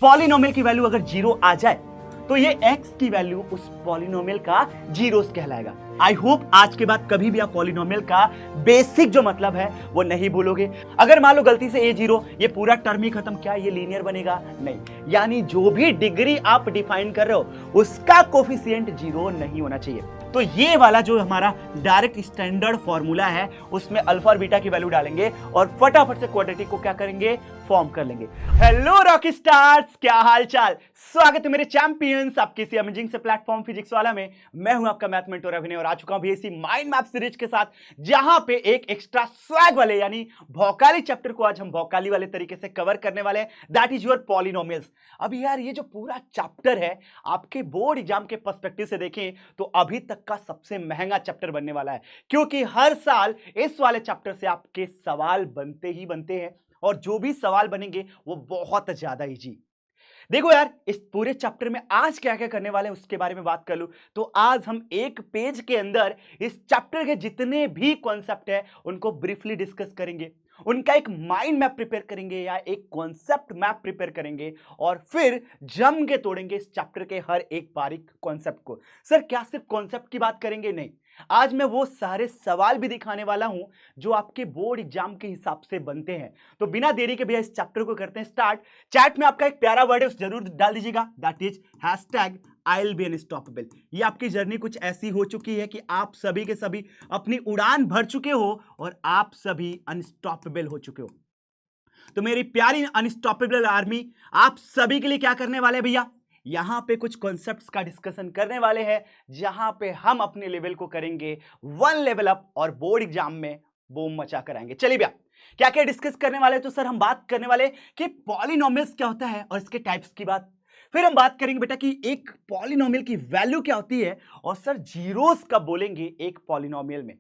Polynomial की value अगर zero आ जाए तो ये x की वैल्यू उस पॉलिनोमियल का जीरोस कहलाएगा। आई होप आज के बाद कभी भी आप पॉलिनोमियल का बेसिक जो मतलब है वो नहीं भूलोगे। अगर मान लो गलती से a0 ये पूरा टर्म ही खत्म, क्या ये लीनियर बनेगा? नहीं, यानी जो भी डिग्री आप डिफाइन कर रहे हो उसका कोफिशिएंट जीरो नहीं होना चाहिए। तो ये वाला जो हमारा डायरेक्ट स्टैंडर्ड फॉर्मूला है उसमें अल्फा और बीटा की वैल्यू डालेंगे और फटाफट से क्वाड्रेटिक को क्या करेंगे, फॉर्म कर लेंगे। हेलो रॉकी स्टार्स, क्या हाल चाल, स्वागत है मेरे चैंपियंस आपके इसी अमेजिंग से प्लेटफॉर्म फिजिक्स वाला में। मैं हूं आपका मैथ मेंटर अभिनय और आ चुका हूं इसी माइंड मैप सीरीज के साथ, जहां पे एक एक्स्ट्रा स्वैग वाले यानी भौकाली चैप्टर को आज हम भौकाली वाले तरीके से कवर करने वाले हैं, दैट इज योर पॉलिनोमियल्स। अब यार ये जो पूरा चैप्टर है आपके बोर्ड एग्जाम के पर्सपेक्टिव से देखें तो अभी तक का सबसे महंगा चैप्टर बनने वाला है, क्योंकि हर साल इस वाले चैप्टर से आपके सवाल बनते ही बनते हैं और जो भी सवाल बनेंगे वो बहुत ज्यादा इजी। देखो यार, इस पूरे चैप्टर में आज क्या क्या करने वाले हैं उसके बारे में बात कर लूं तो आज हम एक पेज के अंदर इस चैप्टर के जितने भी कॉन्सेप्ट है उनको ब्रीफली डिस्कस करेंगे, उनका एक माइंड मैप प्रिपेयर करेंगे या एक कॉन्सेप्ट मैप प्रिपेयर करेंगे और फिर जम के तोड़ेंगे इस चैप्टर के हर एक बारीक कॉन्सेप्ट को। सर क्या सिर्फ कॉन्सेप्ट की बात करेंगे? नहीं, आज मैं वो सारे सवाल भी दिखाने वाला हूं जो आपके बोर्ड एग्जाम के हिसाब से बनते हैं। तो बिना देरी के भैया इस चैप्टर को करते हैं स्टार्ट। चैट में आपका एक प्यारा वर्ड है उस जरूर डाल दीजिएगा, that is hashtag I will be unstoppable. ये आपकी जर्नी कुछ ऐसी हो चुकी है कि आप सभी के सभी अपनी उड़ान भर चुके हो और आप सभी अनस्टॉपेबल हो चुके हो। तो मेरी प्यारी अनस्टॉपेबल आर्मी आप सभी के लिए क्या करने वाले हैं भैया, यहां पे कुछ कॉन्सेप्ट्स का डिस्कशन करने वाले हैं, जहां पे हम अपने लेवल को करेंगे वन लेवल अप और बोर्ड एग्जाम में बूम मचा कर आएंगे। चलिए भैया क्या क्या डिस्कस करने वाले हैं, तो सर हम बात करने वाले कि पॉलिनोमियल्स क्या होता है और इसके टाइप्स की बात, फिर हम बात करेंगे बेटा कि एक पॉलिनोमियल की वैल्यू क्या होती है और सर जीरोस कब बोलेंगे एक पॉलिनोमियल में,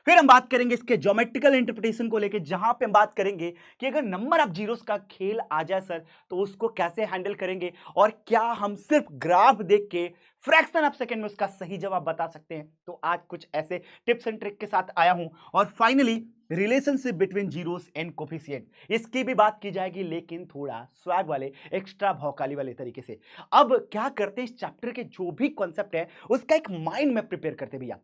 फिर हम बात करेंगे इसके ज्योमेट्रिकल इंटरप्रिटेशन को लेकर, जहां पे हम बात करेंगे कि अगर नंबर ऑफ जीरोस का खेल आ जाए सर तो उसको कैसे हैंडल करेंगे और क्या हम सिर्फ ग्राफ देख के फ्रैक्शन ऑफ सेकंड में उसका सही जवाब बता सकते हैं। तो आज कुछ ऐसे टिप्स एंड ट्रिक के साथ आया हूं और finally relationship between zeros and coefficient, इसकी भी बात की जाएगी लेकिन थोड़ा स्वैग वाले एक्स्ट्रा भौकाली वाले तरीके से। अब क्या करते हैं, इस चैप्टर के जो भी कॉन्सेप्ट है उसका एक माइंड मैप प्रिपेयर करते भैया,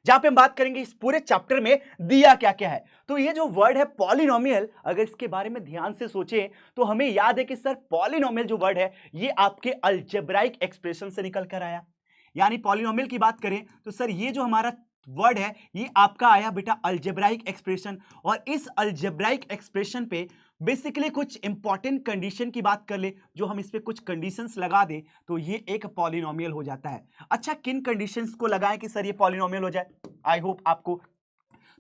जहां पे हम बात करेंगे इस पूरे चैप्टर में दिया क्या क्या है। तो ये जो वर्ड है पॉलिनोमियल, अगर इसके बारे में ध्यान से सोचें तो हमें याद है कि सर पॉलिनोमियल जो वर्ड है ये आपके अलजेब्राइक एक्सप्रेशन से निकल कर आया। यानी पॉलिनोमियल की बात करें तो सर ये जो हमारा वर्ड है ये आपका आया बेटा अलजेब्राइक एक्सप्रेशन, और इस अलजेब्राइक एक्सप्रेशन पे बेसिकली कुछ इंपॉर्टेंट कंडीशन की बात कर ले, जो हम इस पे कुछ कंडीशंस लगा दे तो ये एक पॉलिनोमियल हो जाता है। अच्छा किन कंडीशंस को लगाएं कि सर ये पॉलिनोमियल हो जाए? आई होप आपको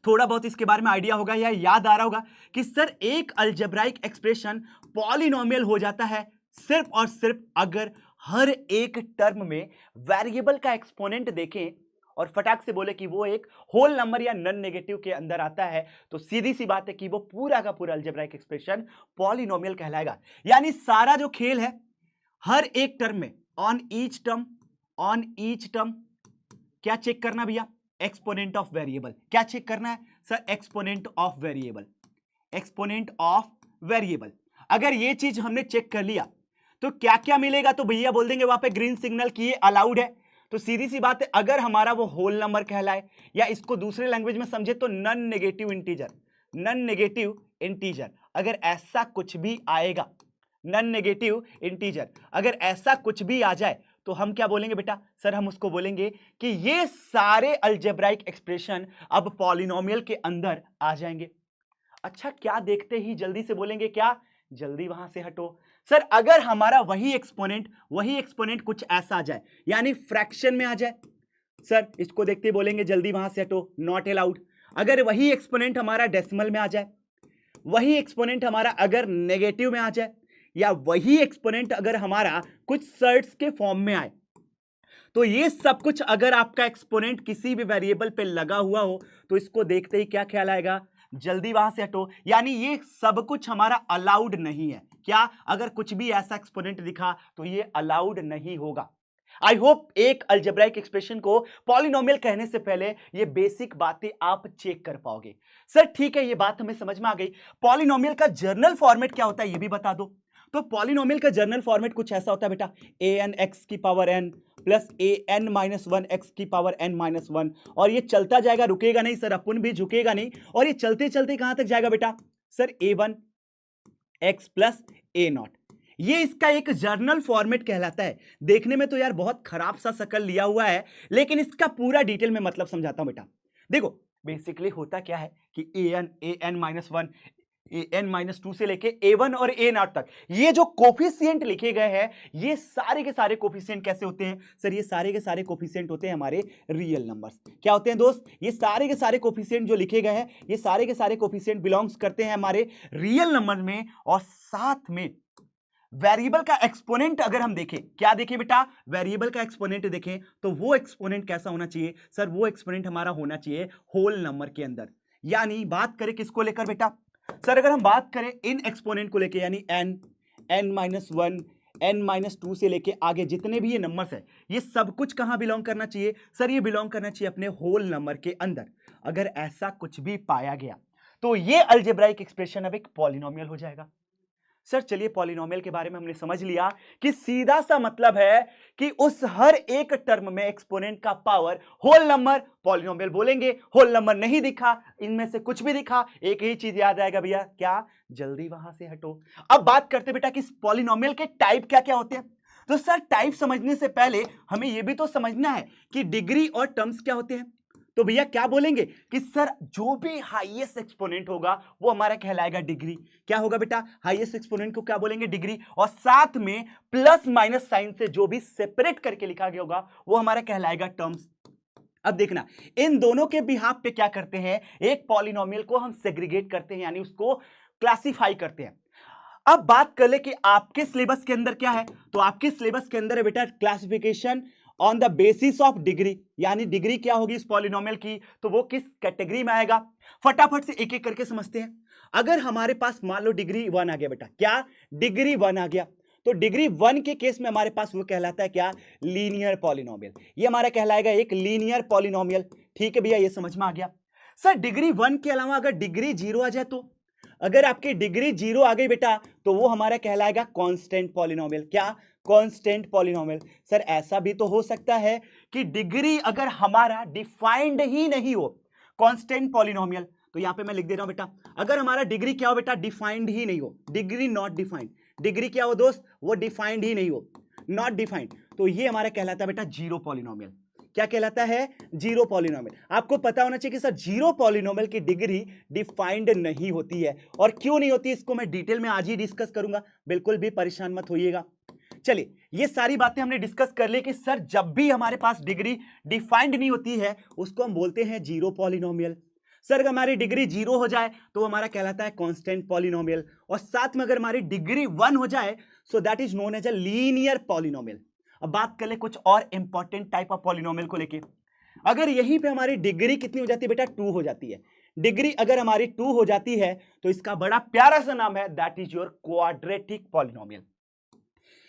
थोड़ा बहुत इसके बारे में आइडिया होगा या याद आ रहा होगा कि सर एक अलजेब्राइक एक्सप्रेशन पॉलिनोमियल हो जाता है सिर्फ और सिर्फ अगर हर एक टर्म में वेरिएबल का एक्सपोनेंट देखें और फटाक से बोले कि वो एक होल नंबर या नॉन नेगेटिव के अंदर आता है, तो सीधी सी बात है कि वो पूरा का पूरा अलजेब्राइक एक्सप्रेशन पॉलिनोमियल कहलाएगा। यानी सारा जो खेल है हर एक टर्म में ऑन ईच टर्म क्या चेक करना भैया, एक्सपोनेंट ऑफ वेरिएबल। क्या चेक करना है sir? Exponent of variable, exponent of variable. अगर ये चीज हमने चेक कर लिया तो क्या क्या मिलेगा, तो भैया बोल देंगे वहां पे ग्रीन सिग्नल की ये अलाउड है। तो सीधी सी बात है अगर हमारा वो होल नंबर कहलाए या इसको दूसरे लैंग्वेज में समझे तो non negative integer, non negative integer अगर ऐसा कुछ भी आएगा, नॉन नेगेटिव इंटीजर अगर ऐसा कुछ भी आ जाए तो हम क्या बोलेंगे बेटा, सर हम उसको बोलेंगे कि ये सारे अलजेब्राइक एक्सप्रेशन अब पॉलिनोमियल के अंदर आ जाएंगे। अच्छा क्या देखते ही जल्दी से बोलेंगे, क्या जल्दी वहां से हटो सर, अगर हमारा वही एक्सपोनेंट कुछ ऐसा आ जाए यानी फ्रैक्शन में आ जाए, सर इसको देखते ही बोलेंगे जल्दी वहां से हटो, नॉट अलाउड। अगर वही एक्सपोनेंट हमारा डेसिमल में आ जाए, वही एक्सपोनेंट हमारा अगर नेगेटिव में आ जाए, या वही एक्सपोनेंट अगर हमारा कुछ सर्ट्स के फॉर्म में आए, तो ये सब कुछ अगर आपका एक्सपोनेंट किसी भी वेरिएबल पे लगा हुआ हो तो इसको देखते ही क्या ख्याल आएगा, जल्दी वहां से हटो। यानी ये सब कुछ हमारा अलाउड नहीं है। क्या अगर कुछ भी ऐसा एक्सपोनेंट दिखा तो ये अलाउड नहीं होगा। आई होप एक अलजेब्राइक एक्सप्रेशन को पॉलिनोमियल कहने से पहले ये बेसिक बातें आप चेक कर पाओगे। सर ठीक है ये बात हमें समझ में आ गई, पॉलिनोमियल का जर्नल फॉर्मेट क्या होता है ये भी बता दो। तो पॉलिनोमियल का जर्नल फॉर्मेट कुछ ऐसा होता है बेटा, an x की power n plus an minus one x की पावर n माइनस वन, और ये चलता जाएगा, रुकेगा नहीं सर, अपन भी झुकेगा नहीं, और ये चलते चलते कहां तक जाएगा बेटा sir, a1 x plus a0। ये इसका एक जर्नल फॉर्मेट कहलाता है। देखने में तो यार बहुत खराब सा शक्ल लिया हुआ है, लेकिन इसका पूरा डिटेल में मतलब समझाता हूं बेटा। देखो बेसिकली होता क्या है कि an minus one, an minus two से लेके a1 और a0 तक ये जो कोफिशिएंट लिखे गए हैं, ये सारे के सारे कोफिशिएंट कैसे होते हैं सर, ये सारे के सारे कोफिशिएंट होते हैं हमारे रियल नंबर्स। क्या होते हैं दोस्त, ये सारे के सारे कोफिशिएंट जो लिखे गए हैं, ये सारे के सारे कोफिशिएंट बिलोंग्स करते हैं हमारे रियल नंबर में। और साथ में वेरिएबल का एक्सपोनेंट अगर हम देखें, क्या देखें बेटा, वेरिएबल का एक्सपोनेंट देखें, तो वो एक्सपोनेंट कैसा होना चाहिए सर, वो एक्सपोनेंट हमारा होना चाहिए होल नंबर के अंदर। यानी बात करें किसको लेकर बेटा सर, अगर हम बात करें इन एक्सपोनेंट को लेकर, यानी n minus one, n minus two से लेके आगे जितने भी ये नंबर्स है, ये सब कुछ कहां बिलोंग करना चाहिए सर, ये बिलोंग करना चाहिए अपने होल नंबर के अंदर। अगर ऐसा कुछ भी पाया गया तो ये अलजेब्राइक एक्सप्रेशन अब एक पॉलिनोमियल हो जाएगा। सर चलिए, पॉलिनोमियल के बारे में हमने समझ लिया कि सीधा सा मतलब है कि उस हर एक टर्म में एक्सपोनेंट का पावर होल नंबर, पॉलिनोमियल बोलेंगे। होल नंबर नहीं दिखा, इनमें से कुछ भी दिखा, एक ही चीज याद आएगा भैया, क्या, जल्दी वहां से हटो। अब बात करते बेटा कि पॉलिनोमियल के टाइप क्या क्या होते हैं। तो सर टाइप समझने से पहले हमें यह भी तो समझना है कि डिग्री और टर्म्स क्या होते हैं। तो भैया क्या बोलेंगे कि सर जो भी हाईएस्ट एक्सपोनेंट होगा वो हमारा कहलाएगा डिग्री। क्या होगा बेटा, हाईएस्ट एक्सपोनेंट को क्या बोलेंगे, डिग्री। और साथ में प्लस माइनस साइन से जो भी सेपरेट करके लिखा गया होगा वो हमारा कहलाएगा टर्म्स। अब देखना, इन दोनों के बिहाफ पे क्या करते हैं, एक पॉलिनोमियल को हम सेग्रीगेट करते हैं, यानी उसको क्लासिफाई करते हैं। अब बात कर ले कि आपके सिलेबस के अंदर क्या है, तो आपके सिलेबस के अंदर है बेटा classification on the basis of degree, यानी डिग्री क्या होगी इस पॉलिनोमियल की, तो वो किस कैटेगरी में आएगा। फटाफट से एक एक करके समझते हैं। अगर हमारे पास मान लो डिग्री 1 आ गया बेटा, क्या, डिग्री 1 आ गया, तो डिग्री 1 के केस में हमारे पास वो कहलाता है क्या, लीनियर पॉलिनोमियल। ये हमारा कहलाएगा एक लीनियर पॉलिनोमियल। ठीक है भैया, ये समझ में आ गया। सर डिग्री 1 के अलावा अगर डिग्री 0 आ जाए, तो अगर आपकी डिग्री 0 आ गई बेटा, तो वो हमारा कहलाएगा कांस्टेंट पॉलिनोमियल। क्या, कांस्टेंट पॉलिनोमियल। सर ऐसा भी तो हो सकता है कि डिग्री अगर हमारा डिफाइंड ही नहीं हो, कांस्टेंट पॉलिनोमियल, तो यहां पे मैं लिख दे रहा हूं बेटा, अगर हमारा डिग्री क्या हो बेटा, डिफाइंड ही नहीं हो, डिग्री नॉट डिफाइंड, डिग्री क्या हो दोस्त, वो डिफाइंड ही नहीं हो, नॉट डिफाइंड, तो ये हमारा कहलाता है बेटा जीरो पॉलिनोमियल। क्या कहलाता है, जीरो पॉलिनोमियल। आपको पता होना चाहिए कि सर जीरो पॉलिनोमियल की डिग्री डिफाइंड नहीं होती है, और क्यों नहीं होती इसको मैं डिटेल में आज ही डिस्कस करूंगा, बिल्कुल भी परेशान मत होइएगा। चलिए, ये सारी बातें हमने डिस्कस कर ली कि सर जब भी हमारे पास डिग्री डिफाइंड नहीं होती है उसको हम बोलते हैं जीरो पॉलिनोमियल। सर अगर हमारी डिग्री 0 हो जाए तो हमारा कहलाता है कांस्टेंट पॉलिनोमियल, और साथ में अगर हमारी डिग्री 1 हो जाए so that is known as a linear polynomial. अब बात कर ले कुछ और इंपॉर्टेंट टाइप ऑफ पॉलिनोमियल को लेके। अगर यहीं पे हमारी डिग्री कितनी हो जाती है बेटा, 2 हो जाती है। डिग्री अगर हमारी 2 हो जाती है तो इसका बड़ा प्यारा सा नाम है, that is your quadratic polynomial.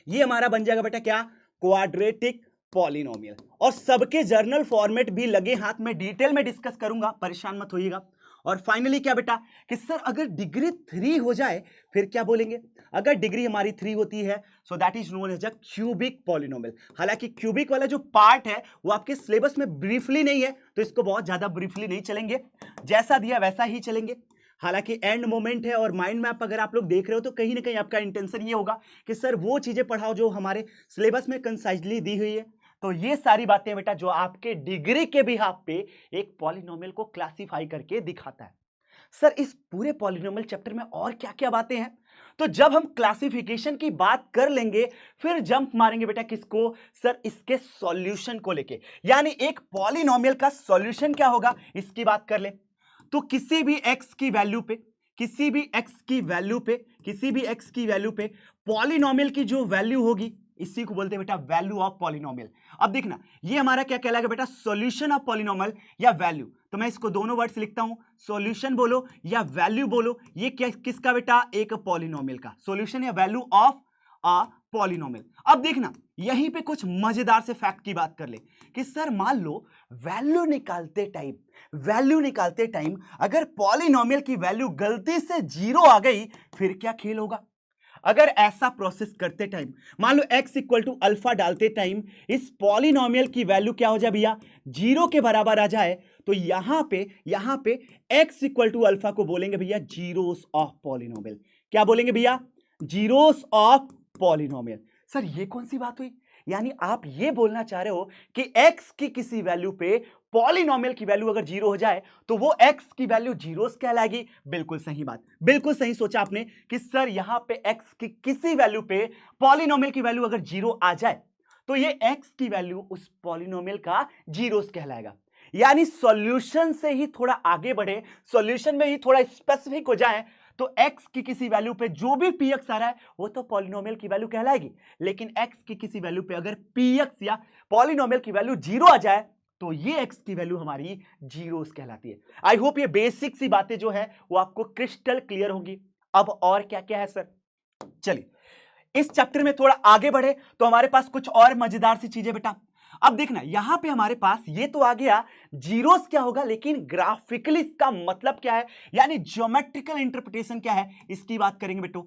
ये हमारा बन जाएगा बेटा क्या, क्वाड्रेटिक पॉलिनोमियल। और सबके जर्नल फॉर्मेट भी लगे हाथ में डिटेल में डिस्कस करूंगा, परेशान मत होइएगा। और फाइनली क्या बेटा कि सर अगर डिग्री 3 हो जाए फिर क्या बोलेंगे, अगर डिग्री हमारी 3 होती है so that is known as a cubic polynomial. हालांकि क्यूबिक वाला जो पार्ट है वो आपके सिलेबस में ब्रीफली नहीं है, तो इसको बहुत ज्यादा ब्रीफली नहीं चलेंगे, जैसा दिया वैसा ही चलेंगे। हालांकि एंड मोमेंट है और माइंड मैप अगर आप लोग देख रहे हो तो कहीं ना कहीं आपका इंटेंशन ये होगा कि सर वो चीजें पढ़ाओ जो हमारे सिलेबस में कंसाइजली दी हुई है। तो ये सारी बातें बेटा जो आपके डिग्री के बिहाफ पे एक पॉलिनोमियल को क्लासिफाई करके दिखाता है। सर इस पूरे पॉलिनोमियल चैप्टर में और क्या क्या बातें हैं, तो जब हम क्लासिफिकेशन की बात कर लेंगे फिर जंप मारेंगे बेटा किसको, सर इसके सॉल्यूशन को लेके, यानी एक पॉलिनोमियल का सॉल्यूशन क्या होगा इसकी बात कर ले। तो किसी भी x की वैल्यू पे, किसी भी x की वैल्यू पे, किसी भी x की वैल्यू पे पॉलिनोमियल की जो वैल्यू होगी इसी को बोलते हैं बेटा वैल्यू ऑफ पॉलिनोमियल। अब देखना ये हमारा क्या कहलाएगा बेटा, सॉल्यूशन ऑफ पॉलिनोमियल या वैल्यू। तो मैं इसको दोनों वर्ड्स लिखता हूं, सॉल्यूशन बोलो या वैल्यू बोलो, ये क्या किसका बेटा, एक पॉलिनोमियल का सॉल्यूशन या वैल्यू ऑफ अ पॉलिनोमियल। अब देखना यहीं पे कुछ मजेदार से फैक्ट की बात कर ले कि सर मान लो वैल्यू निकालते टाइम अगर पॉलिनोमियल की वैल्यू गलती से 0 आ गई फिर क्या खेल होगा। अगर ऐसा प्रोसेस करते टाइम मान लो x इक्वल टू अल्फा डालते टाइम इस पॉलिनोमियल की वैल्यू क्या हो जाए भैया, 0 के बराबर आ जाए, तो यहां पे x इक्वल टू अल्फा को बोलेंगे भैया जीरोस ऑफ पॉलिनोमियल। क्या बोलेंगे भैया, जीरोस ऑफ पॉलिनोमियल। सर ये कौन सी बात हुई, यानी आप ये बोलना चाह रहे हो कि x की किसी वैल्यू पे पॉलिनोमियल की वैल्यू अगर 0 हो जाए तो वो x की वैल्यू जीरोस कहलाएगी। बिल्कुल सही बात, बिल्कुल सही सोचा आपने कि सर यहां पे x की किसी वैल्यू पे पॉलिनोमियल की वैल्यू अगर 0 आ जाए तो ये x की वैल्यू उस पॉलिनोमियल का जीरोस कहलाएगा। यानी सॉल्यूशन से ही थोड़ा आगे बढ़े, सॉल्यूशन में ही थोड़ा स्पेसिफिक हो जाए, तो x की किसी वैल्यू पे जो भी px आ रहा है वो तो पॉलिनोमियल की वैल्यू कहलाएगी, लेकिन x की किसी वैल्यू पे अगर px या पॉलिनोमियल की वैल्यू 0 आ जाए तो ये x की वैल्यू हमारी जीरोस कहलाती है। आई होप ये बेसिक सी बातें जो है वो आपको क्रिस्टल क्लियर होंगी। अब और क्या क्या है सर, चलिए इस चैप्टर में थोड़ा आगे बढ़े तो हमारे पास कुछ और मजेदार सी चीजें बेटा। अब देखना यहां पे हमारे पास ये तो आ गया जीरोस क्या होगा, लेकिन ग्राफिकली इसका मतलब क्या है, यानी ज्योमेट्रिकल इंटरप्रिटेशन क्या है, इसकी बात करेंगे बेटो।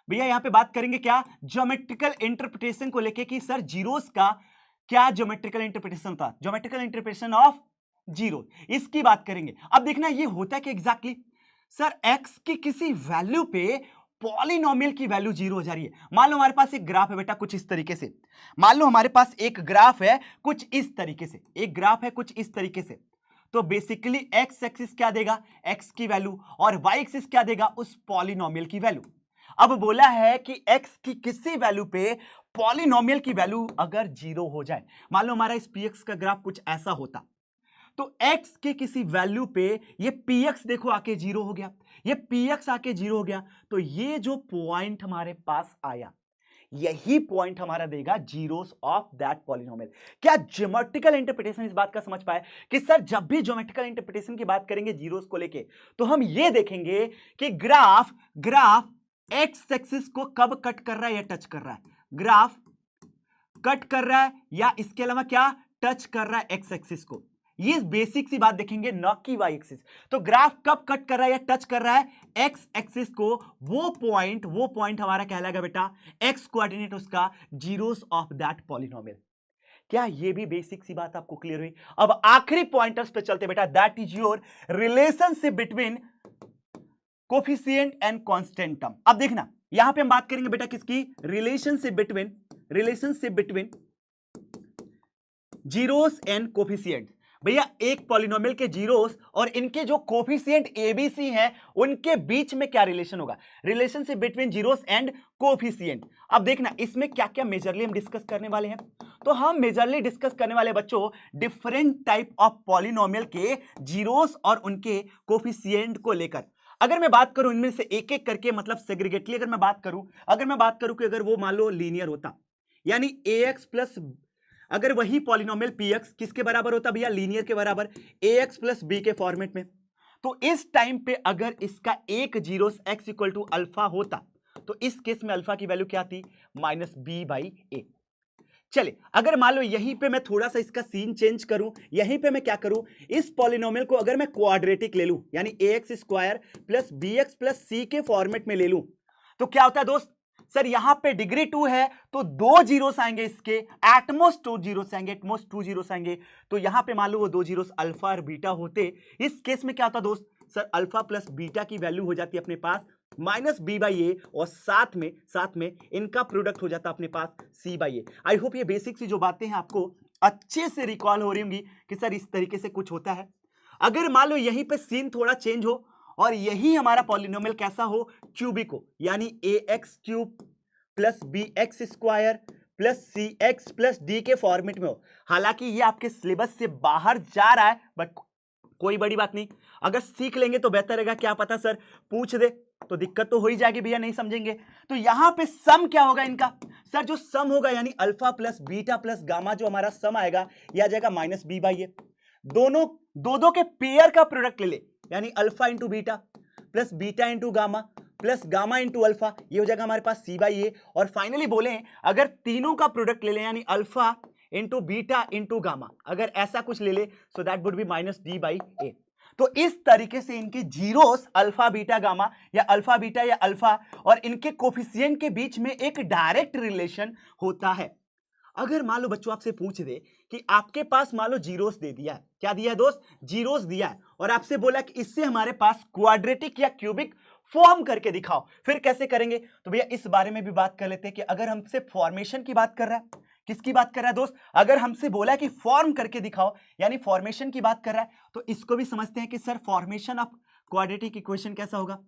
भैया यहां पे बात करेंगे क्या, ज्योमेट्रिकल इंटरप्रिटेशन को लेके कि सर जीरोस का क्या ज्योमेट्रिकल इंटरप्रिटेशन था, ज्योमेट्रिकल इंटरप्रिटेशन ऑफ जीरो, इसकी बात करेंगे। अब देखना ये होता है कि एग्जैक्टली सर x की किसी वैल्यू पे पॉलिनोमियल की वैल्यू 0 हो जा रही है। मान लो हमारे पास एक ग्राफ है बेटा कुछ इस तरीके से, मान लो हमारे पास एक ग्राफ है कुछ इस तरीके से, एक ग्राफ है कुछ इस तरीके से, तो बेसिकली x एक्सिस क्या देगा, x की वैल्यू, और y एक्सिस क्या देगा, उस पॉलिनोमियल की वैल्यू। अब बोला है कि x की किसी वैल्यू पे पॉलिनोमियल की वैल्यू अगर 0 हो जाए, मान लो हमारा इस px का ग्राफ कुछ ऐसा होता, तो x के किसी वैल्यू पे ये px देखो आके 0 हो गया, ये px आके 0 हो गया, तो ये जो पॉइंट हमारे पास आया यही पॉइंट हमारा देगा जीरोस ऑफ दैट पॉलिनोमियल। क्या ज्योमेट्रिकल इंटरप्रिटेशन इस बात का समझ पाए कि सर जब भी ज्योमेट्रिकल इंटरप्रिटेशन की बात करेंगे जीरोस को लेके तो हम ये देखेंगे कि ग्राफ एक्स एक्सिस को कब कट कर रहा है या टच कर रहा है, ग्राफ कट कर रहा है या इसके अलावा क्या टच कर रहा है एक्स एक्सिस को, ये बेसिक सी बात देखेंगे, न कि वाई एक्सिस। तो ग्राफ कब कट कर रहा है या टच कर रहा है एक्स एक्सिस को, वो पॉइंट हमारा कहलाएगा बेटा एक्स कोऑर्डिनेट उसका जीरोस ऑफ दैट पॉलिनोमियल। क्या ये भी बेसिक सी बात आपको क्लियर हुई। अब आखिरी पॉइंटर्स पे चलते बेटा, that is your relationship between coefficient and constant term. अब देखना यहां पे हम बात करेंगे बेटा किसकी, relationship between zeros and coefficient. भैया एक पॉलिनोमियल के जीरोस और इनके जो कोफिशिएंट एबीसी हैं उनके बीच में क्या रिलेशन होगा, relationship between zeros and coefficient. अब देखना इसमें क्या क्या मेजरली हम डिस्कस करने वाले हैं, तो हम मेजरली डिस्कस करने वाले बच्चों डिफरेंट टाइप ऑफ पॉलिनोमियल के जीरोस और उनके कोफिशिएंट को लेकर। अगर मैं बात करूं इनमें से एक एक करके, मतलब सेग्रीगेटली अगर मैं बात करूं कि अगर वो मान लो लीनियर होता, यानी ax प्लस, अगर वही पॉलिनोमियल px किसके बराबर होता भैया, लीनियर के बराबर, ax प्लस b के फॉर्मेट में, तो इस टाइम पे अगर इसका एक zeros x equal to alpha होता तो इस केस में अल्फा की वैल्यू क्या थी, माइनस बी बाई ए। चले अगर मान लो यहीं पे मैं थोड़ा सा इसका सीन चेंज करूं, यहीं पे मैं क्या करूं, इस पॉलिनोमियल को अगर मैं क्वाड्रेटिक ले लूं, यानी ax square plus bx plus c के फॉर्मेट में ले लूं, तो क्या होता है दोस्त, सर यहां पे डिग्री 2 है तो 2 जीरोस आएंगे इसके, एटमोस्ट 2 जीरोस आएंगे, तो यहां पे मान लो वो 2 जीरोस अल्फा और बीटा होते, इस केस में क्या होता दोस्त, सर अल्फा प्लस बीटा की वैल्यू हो जाती है अपने पास माइनस बी बाई ए, और साथ में इनका प्रोडक्ट हो जाता है अपने पास सी बाई ए। आई होप ये बेसिक सी जो बातें हैं आपको अच्छे से रिकॉल हो रही होंगी कि सर इस तरीके से कुछ होता है। अगर मान लो यहीं पे सीन थोड़ा चेंज हो और यही हमारा पॉलिनोमियल कैसा हो, क्यूबिक हो, यानी A x cube plus B x square plus C x plus D के फॉर्मेट में हो, हालांकि ये आपके सिलेबस से बाहर जा रहा है बट कोई बड़ी बात नहीं, अगर सीख लेंगे तो बेहतर रहेगा, क्या पता सर पूछ दे तो दिक्कत तो हो ही जाएगी भैया, नहीं समझेंगे। तो यहां पे सम क्या होगा इनका, सर जो सम होगा यानी alpha plus beta plus gamma, जो हमारा सम आएगा यह आ जाएगा माइनस बी बाई ए, दोनों दो के पेयर का प्रोडक्ट ले ले, यानी alpha into beta plus beta into gamma plus gamma into alpha, ये हो जाएगा हमारे पास सी बाई ए। और फाइनली बोले अगर तीनों का प्रोडक्ट ले ले, यानी alpha into beta into gamma, अगर ऐसा कुछ ले ले, so that would be minus D by A. तो इस तरीके से इनके जीरोस अल्फा बीटा गामा या अल्फा बीटा या अल्फा और इनके कोफिशिएंट के बीच में एक डायरेक्ट रिलेशन होता है। अगर मान लो बच्चों आपसे पूछ दे कि आपके पास मान लो जीरोस दे दिया है, क्या दिया है दोस्त, जीरोस दिया है, और आपसे बोला कि इससे हमारे पास क्वाड्रेटिक या क्यूबिक फॉर्म करके दिखाओ, फिर कैसे करेंगे? तो भैया इस बारे में भी बात कर लेते हैं कि अगर हमसे फॉर्मेशन की बात कर रहा है, किसकी बात कर रहा है दोस्त, अगर हमसे बोला कि फॉर्म करके दिखाओ यानी फॉर्मेशन की बात कर रहा है, तो इसको भी समझते हैं कि sir formation of quadratic equation कैसा होगा।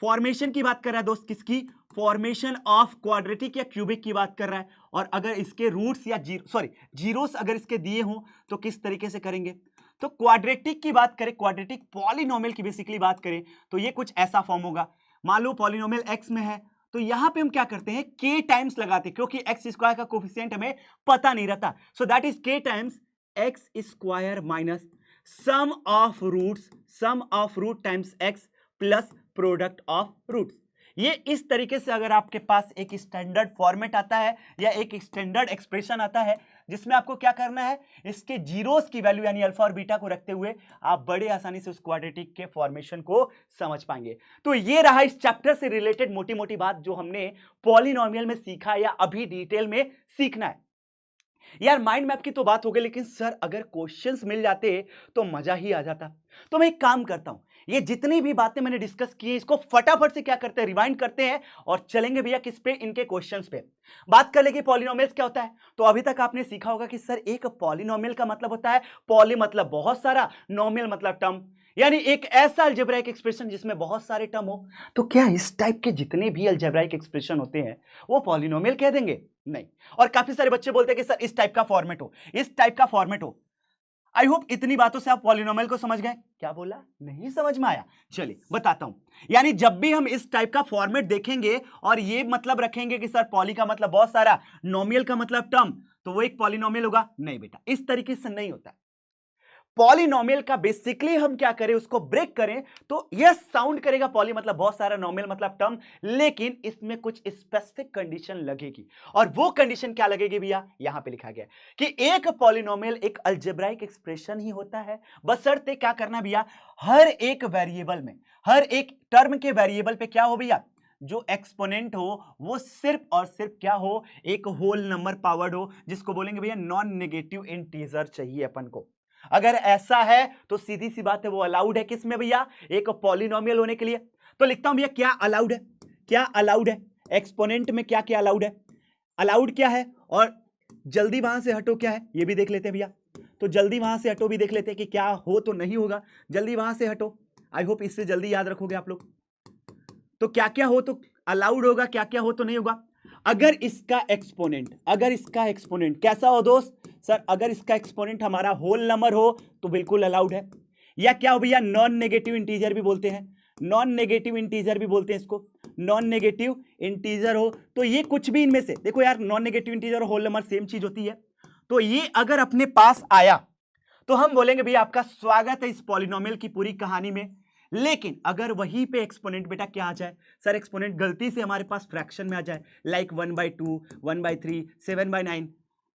फॉर्मेशन की बात कर रहा है दोस्त, किसकी, फॉर्मेशन ऑफ क्वाड्रेटिक या क्यूबिक की बात कर रहा है, और अगर इसके रूट्स या जीरोस अगर इसके दिए हों तो किस तरीके से करेंगे। तो क्वाड्रेटिक की बात करें, क्वाड्रेटिक पॉलिनोमियल की बेसिकली बात करें तो ये कुछ ऐसा फॉर्म होगा। मान लो पॉलिनोमियल एक्स में है तो यहां पे हम क्या करते हैं, के टाइम्स लगाते हैं, क्योंकि एक्स स्क्वायर का कोफिशिएंट हमें पता नहीं रहता, so that is k times x square minus sum of root times x plus product of roots. ये इस तरीके से अगर आपके पास एक स्टैंडर्ड फॉर्मेट आता है या एक स्टैंडर्ड एक्सप्रेशन आता है जिसमें आपको क्या करना है, इसके जीरोस की वैल्यू यानी अल्फा और बीटा को रखते हुए आप बड़े आसानी से उस क्वाड्रेटिक के फॉर्मेशन को समझ पाएंगे। तो ये रहा इस चैप्टर से रिलेटेड मोटी मोटी बात जो हमने पॉलिनोमियल में सीखा या अभी डिटेल में सीखना है। यार माइंड मैप की तो बात हो गई, लेकिन सर अगर क्वेश्चंस मिल जाते तो मजा ही आ जाता। तो मैं एक काम करता हूं, ये जितनी भी बातें मैंने डिस्कस की है इसको फटाफट से क्या करते हैं, रिवाइंड करते हैं और चलेंगे भैया किस पे, इनके क्वेश्चंस पे। बात कर लेंगे पॉलिनोमियल्स क्या होता है। तो अभी तक आपने सीखा होगा कि सर एक पॉलिनोमियल का मतलब होता है, पॉली मतलब बहुत सारा, नोमियल मतलब टर्म, यानी एक ऐसा अलजेब्राइक एक्सप्रेशन जिसमें बहुत सारे टर्म हो। तो क्या इस टाइप के जितने भी अलजेब्राइक एक्सप्रेशन होते हैं वो पॉलिनोमियल कह देंगे? नहीं। और काफी सारे बच्चे बोलते हैं कि सर इस टाइप का फॉर्मेट हो, इस टाइप का फॉर्मेट हो। आई होप इतनी बातों से आप पॉलिनोमियल को समझ गए। क्या बोला, नहीं समझ में आया? चलिए बताता हूं। यानी जब भी हम इस टाइप का फॉर्मेट देखेंगे और ये मतलब रखेंगे कि सर पॉली का मतलब बहुत सारा, नोमियल का मतलब टर्म, तो वो एक पॉलिनोमियल होगा? नहीं बेटा, इस तरीके से नहीं होता। पॉलिनोमियल का बेसिकली हम क्या करें, उसको ब्रेक करें तो यह साउंड करेगा पॉली मतलब बहुत सारा, नोमियल मतलब टर्म, लेकिन इसमें कुछ स्पेसिफिक कंडीशन लगेगी। और वो कंडीशन क्या लगेगी भैया, यहां पे लिखा गया कि एक पॉलिनोमियल एक अलजेब्राइक एक्सप्रेशन ही होता है, बशर्ते क्या करना भैया, हर एक वेरिएबल में, हर एक टर्म के वेरिएबल पे क्या हो भैया, जो एक्सपोनेंट हो वो सिर्फ और सिर्फ क्या हो, एक होल नंबर पावर्ड हो, जिसको बोलेंगे भैया नॉन नेगेटिव इंटीजर चाहिए अपन को। अगर ऐसा है तो सीधी सी बात है वो अलाउड है, किसमें भैया, एक पॉलिनोमियल होने के लिए। तो लिखता हूं भैया क्या अलाउड है, क्या अलाउड है, एक्सपोनेंट में क्या क्या अलाउड है, अलाउड क्या है, और जल्दी वहां से हटो क्या है ये भी देख लेते हैं भैया। तो जल्दी वहां से हटो भी देख लेते हैं कि क्या हो तो नहीं होगा, जल्दी वहां से हटो। आई होप इससे जल्दी याद रखोगे आप लोग। तो क्या क्या हो तो अलाउड होगा, क्या क्या हो तो नहीं होगा। अगर इसका एक्सपोनेंट कैसा हो दोस्त, सर अगर इसका एक्सपोनेंट हमारा होल नंबर हो तो बिल्कुल अलाउड है। या क्या हो भैया, नॉन नेगेटिव इंटीजर भी बोलते हैं, नॉन नेगेटिव इंटीजर भी बोलते हैं इसको, नॉन नेगेटिव इंटीजर हो तो ये कुछ भी इनमें से, देखो यार नॉन नेगेटिव इंटीजर और होल नंबर सेम चीज होती है। तो ये अगर अपने पास आया तो हम बोलेंगे भैया आपका स्वागत है इस पॉलिनोमियल की पूरी कहानी में। लेकिन अगर वहीं पे एक्सपोनेंट बेटा क्या आ जाए, सर एक्सपोनेंट गलती से हमारे पास फ्रैक्शन में आ जाए, लाइक 1/2, 1/3, 7/9,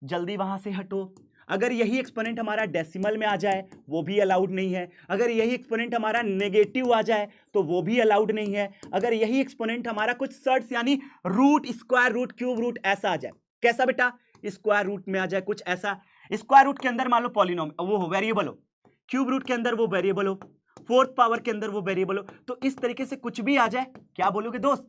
जल्दी वहां से हटो। अगर यही एक्सपोनेंट हमारा डेसिमल में आ जाए वो भी अलाउड नहीं है। अगर यही एक्सपोनेंट हमारा नेगेटिव आ जाए तो वो भी अलाउड नहीं है। अगर यही एक्सपोनेंट हमारा कुछ सर्ट्स यानी root, square root, cube root ऐसा आ जाए, कैसा बेटा, स्क्वायर रूट में आ जाए कुछ ऐसा, स्क्वायर रूट के अंदर मान लो पॉलिनोमियल वो हो, वेरिएबल हो, क्यूब रूट के अंदर वो वेरिएबल हो, फोर्थ पावर के अंदर वो वेरिएबल हो, तो इस तरीके से कुछ भी आ जाए, क्या बोलोगे दोस्त,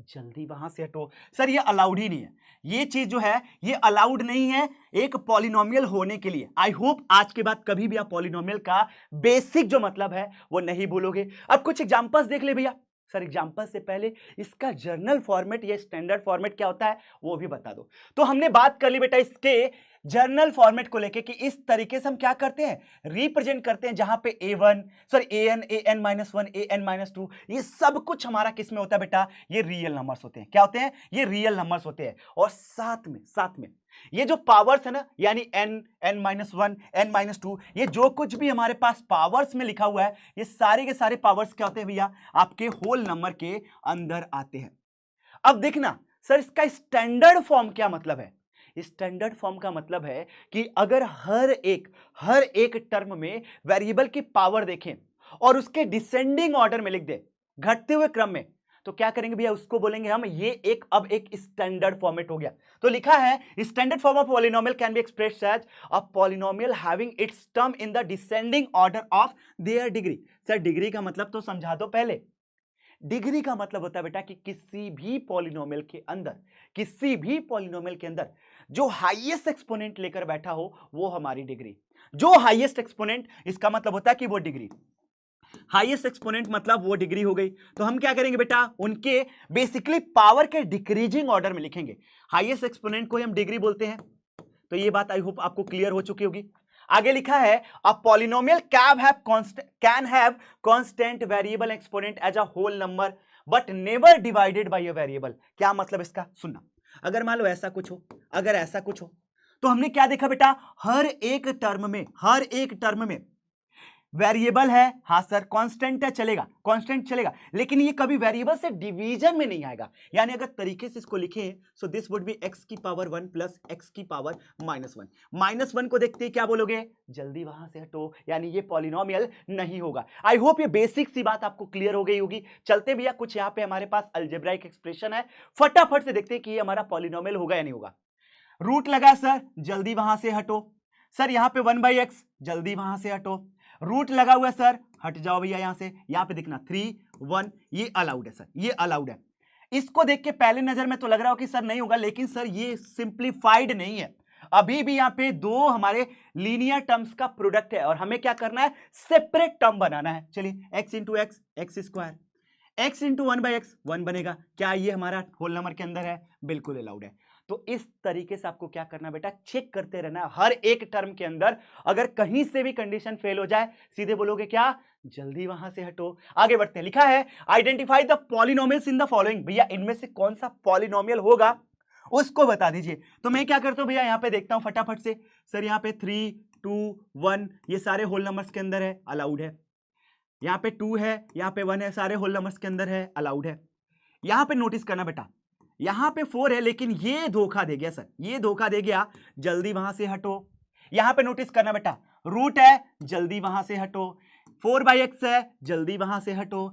जल्दी वहां से हटो। सर ये अलाउड ही नहीं है, ये चीज जो है ये अलाउड नहीं है एक पॉलिनोमियल होने के लिए। आई होप आज के बाद कभी भी आप पॉलिनोमियल का बेसिक जो मतलब है वो नहीं भूलोगे। अब कुछ एग्जांपल्स देख ले भैया। सर एग्जांपल से पहले इसका जर्नल फॉर्मेट या स्टैंडर्ड फॉर्मेट क्या होता है वो भी बता दो। तो हमने बात कर ली बेटा इसके जर्नल फॉर्मेट को लेके कि इस तरीके से हम क्या करते हैं, रिप्रेजेंट करते हैं, जहां पे an -1 an-2 ये सब कुछ हमारा किस में होता है बेटा, ये रियल नंबर्स होते हैं। क्या होते हैं, ये रियल नंबर्स होते हैं। और साथ में ये जो पावर्स है ना, यानी n-1 n-2 ये जो कुछ भी हमारे पास पावर्स में लिखा हुआ है ये सारे के सारे पावर्स क्या होते हैं भैया, आपके होल नंबर के अंदर आते हैं। अब देखना सर इसका स्टैंडर्ड फॉर्म क्या मतलब है। स्टैंडर्ड फॉर्म का मतलब है कि अगर हर एक टर्म में वेरिएबल की पावर देखें और उसके डिसेंडिंग ऑर्डर में लिख दे, घटते हुए क्रम में, तो क्या करेंगे भैया, उसको बोलेंगे हम ये अब एक स्टैंडर्ड फॉर्मेट हो गया। तो लिखा है standard form of polynomial can be expressed as a polynomial having its term in the descending order of their degree. Sir degree का मतलब तो समझा दो पहले। डिग्री का मतलब होता है बेटा कि किसी भी पॉलिनोमियल के अंदर जो हाईएस्ट एक्सपोनेंट लेकर बैठा हो वो हमारी डिग्री। जो हाईएस्ट एक्सपोनेंट, इसका मतलब होता है कि वो डिग्री, हाईएस्ट एक्सपोनेंट मतलब वो डिग्री हो गई। तो हम क्या करेंगे बेटा, उनके बेसिकली पावर के डिक्रीजिंग ऑर्डर में लिखेंगे। हाईएस्ट एक्सपोनेंट को हम डिग्री बोलते हैं। तो ये बात आई होप आपको क्लियर हो चुकी होगी। आगे लिखा है a polynomial can have constant variable exponent as a whole number but never divided by a variable. क्या मतलब इसका, सुनना। अगर मान लो ऐसा कुछ हो, अगर ऐसा कुछ हो, तो हमने क्या देखा बेटा, हर एक टर्म में वेरिएबल है, हाँ सर, कांस्टेंट है, चलेगा, कांस्टेंट चलेगा, लेकिन ये कभी वेरिएबल से डिवीजन में नहीं आएगा। यानी अगर तरीके से इसको लिखें, so this would be x की पावर 1 प्लस x की पावर -1। -1 को देखते ही क्या बोलोगे, जल्दी वहां से हटो, यानी ये पॉलिनोमियल नहीं होगा। आई होप ये बेसिक सी बात आपको क्लियर हो गई होगी। चलते भैया, कुछ यहाँ पे हमारे पास अलजेब्राइक एक्सप्रेशन है, फटाफट से देखते हैं कि ये हमारा पॉलिनोमियल होगा या नहीं होगा। रूट लगा सर, जल्दी वहां से हटो। सर यहाँ पे 1/x, जल्दी वहां से हटो। रूट लगा हुआ है सर, हट जाओ भैया यहां से। यहां पे दिखना 3 1, ये अलाउड है सर, ये अलाउड है। इसको देख के पहले नजर में तो लग रहा हो कि सर नहीं होगा, लेकिन सर ये सिंप्लीफाइड नहीं है। अभी भी यहां पे दो हमारे लीनियर टर्म्स का प्रोडक्ट है और हमें क्या करना है, सेपरेट टर्म बनाना है। चलिए x into x, x square, x into 1/x 1 बनेगा। क्या ये हमारा होल नंबर के अंदर है, बिल्कुल अलाउड है। तो इस तरीके से आपको क्या करना बेटा, चेक करते रहना है हर एक टर्म के अंदर। अगर कहीं से भी कंडीशन फेल हो जाए, सीधे बोलोगे क्या, जल्दी वहां से हटो। आगे बढ़ते हैं, लिखा है identify the polynomials in the following. भैया इनमें से कौन सा पॉलिनोमियल होगा उसको बता दीजिए। तो मैं क्या करता हूं भैया, यहां पे देखता हूं फटाफट से। सर यहां पे 3 2 1 ये सारे होल नंबर्स के अंदर है, अलाउड है। यहां पे 2 है, यहां पे 1 है, सारे होल नंबर्स के अंदर है, अलाउड है। यहां पे नोटिस करना बेटा, यहां पे 4 है, लेकिन ये धोखा दे गया सर, ये धोखा दे गया, जल्दी वहां से हटो। यहां पे नोटिस करना बेटा, रूट है, जल्दी वहां से हटो। 4/x है, जल्दी वहां से हटो।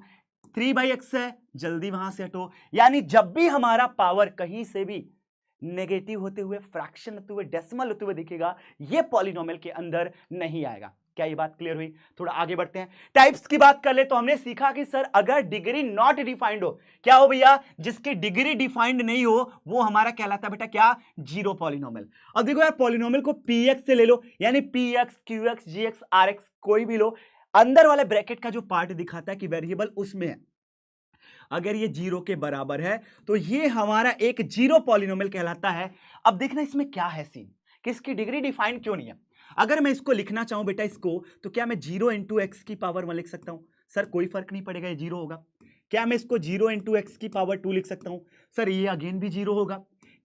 3/x है, जल्दी वहां से हटो। यानी जब भी हमारा पावर कहीं से भी नेगेटिव होते हुए, फ्रैक्शन होते हुए, डेसिमल होते हुए दिखेगा, ये पॉलिनोमियल के अंदर नहीं आएगा। क्या ये बात क्लियर हुई? थोड़ा आगे बढ़ते हैं, टाइप्स की बात कर ले। तो हमने सीखा कि सर अगर डिग्री नॉट डिफाइंड हो, क्या हो भैया, जिसकी डिग्री डिफाइंड नहीं हो वो हमारा कहलाता है बेटा क्या, जीरो पॉलिनोमियल। अब देखो यार, पॉलिनोमियल को px से ले लो, यानी px qx gx rx कोई भी लो, अंदर वाले ब्रैकेट का जो पार्ट दिखाता है कि वेरिएबल उसमें है, अगर ये जीरो के बराबर है तो ये हमारा एक जीरो पॉलिनोमियल कहलाता है। अब देखना इसमें क्या है सीन, कि इसकी डिग्री डिफाइंड क्यों नहीं है। अगर मैं इसको लिखना चाहूं बेटा इसको, तो क्या मैं 0 इंटू एक्स की पावर 1 लिख सकता हूं? सर कोई फर्क नहीं पड़ेगा, ये जीरो होगा। क्या मैं इसको 0 इंटू एक्स की पावर 2 लिख सकता हूं? सर ये अगेन भी जीरो होगा।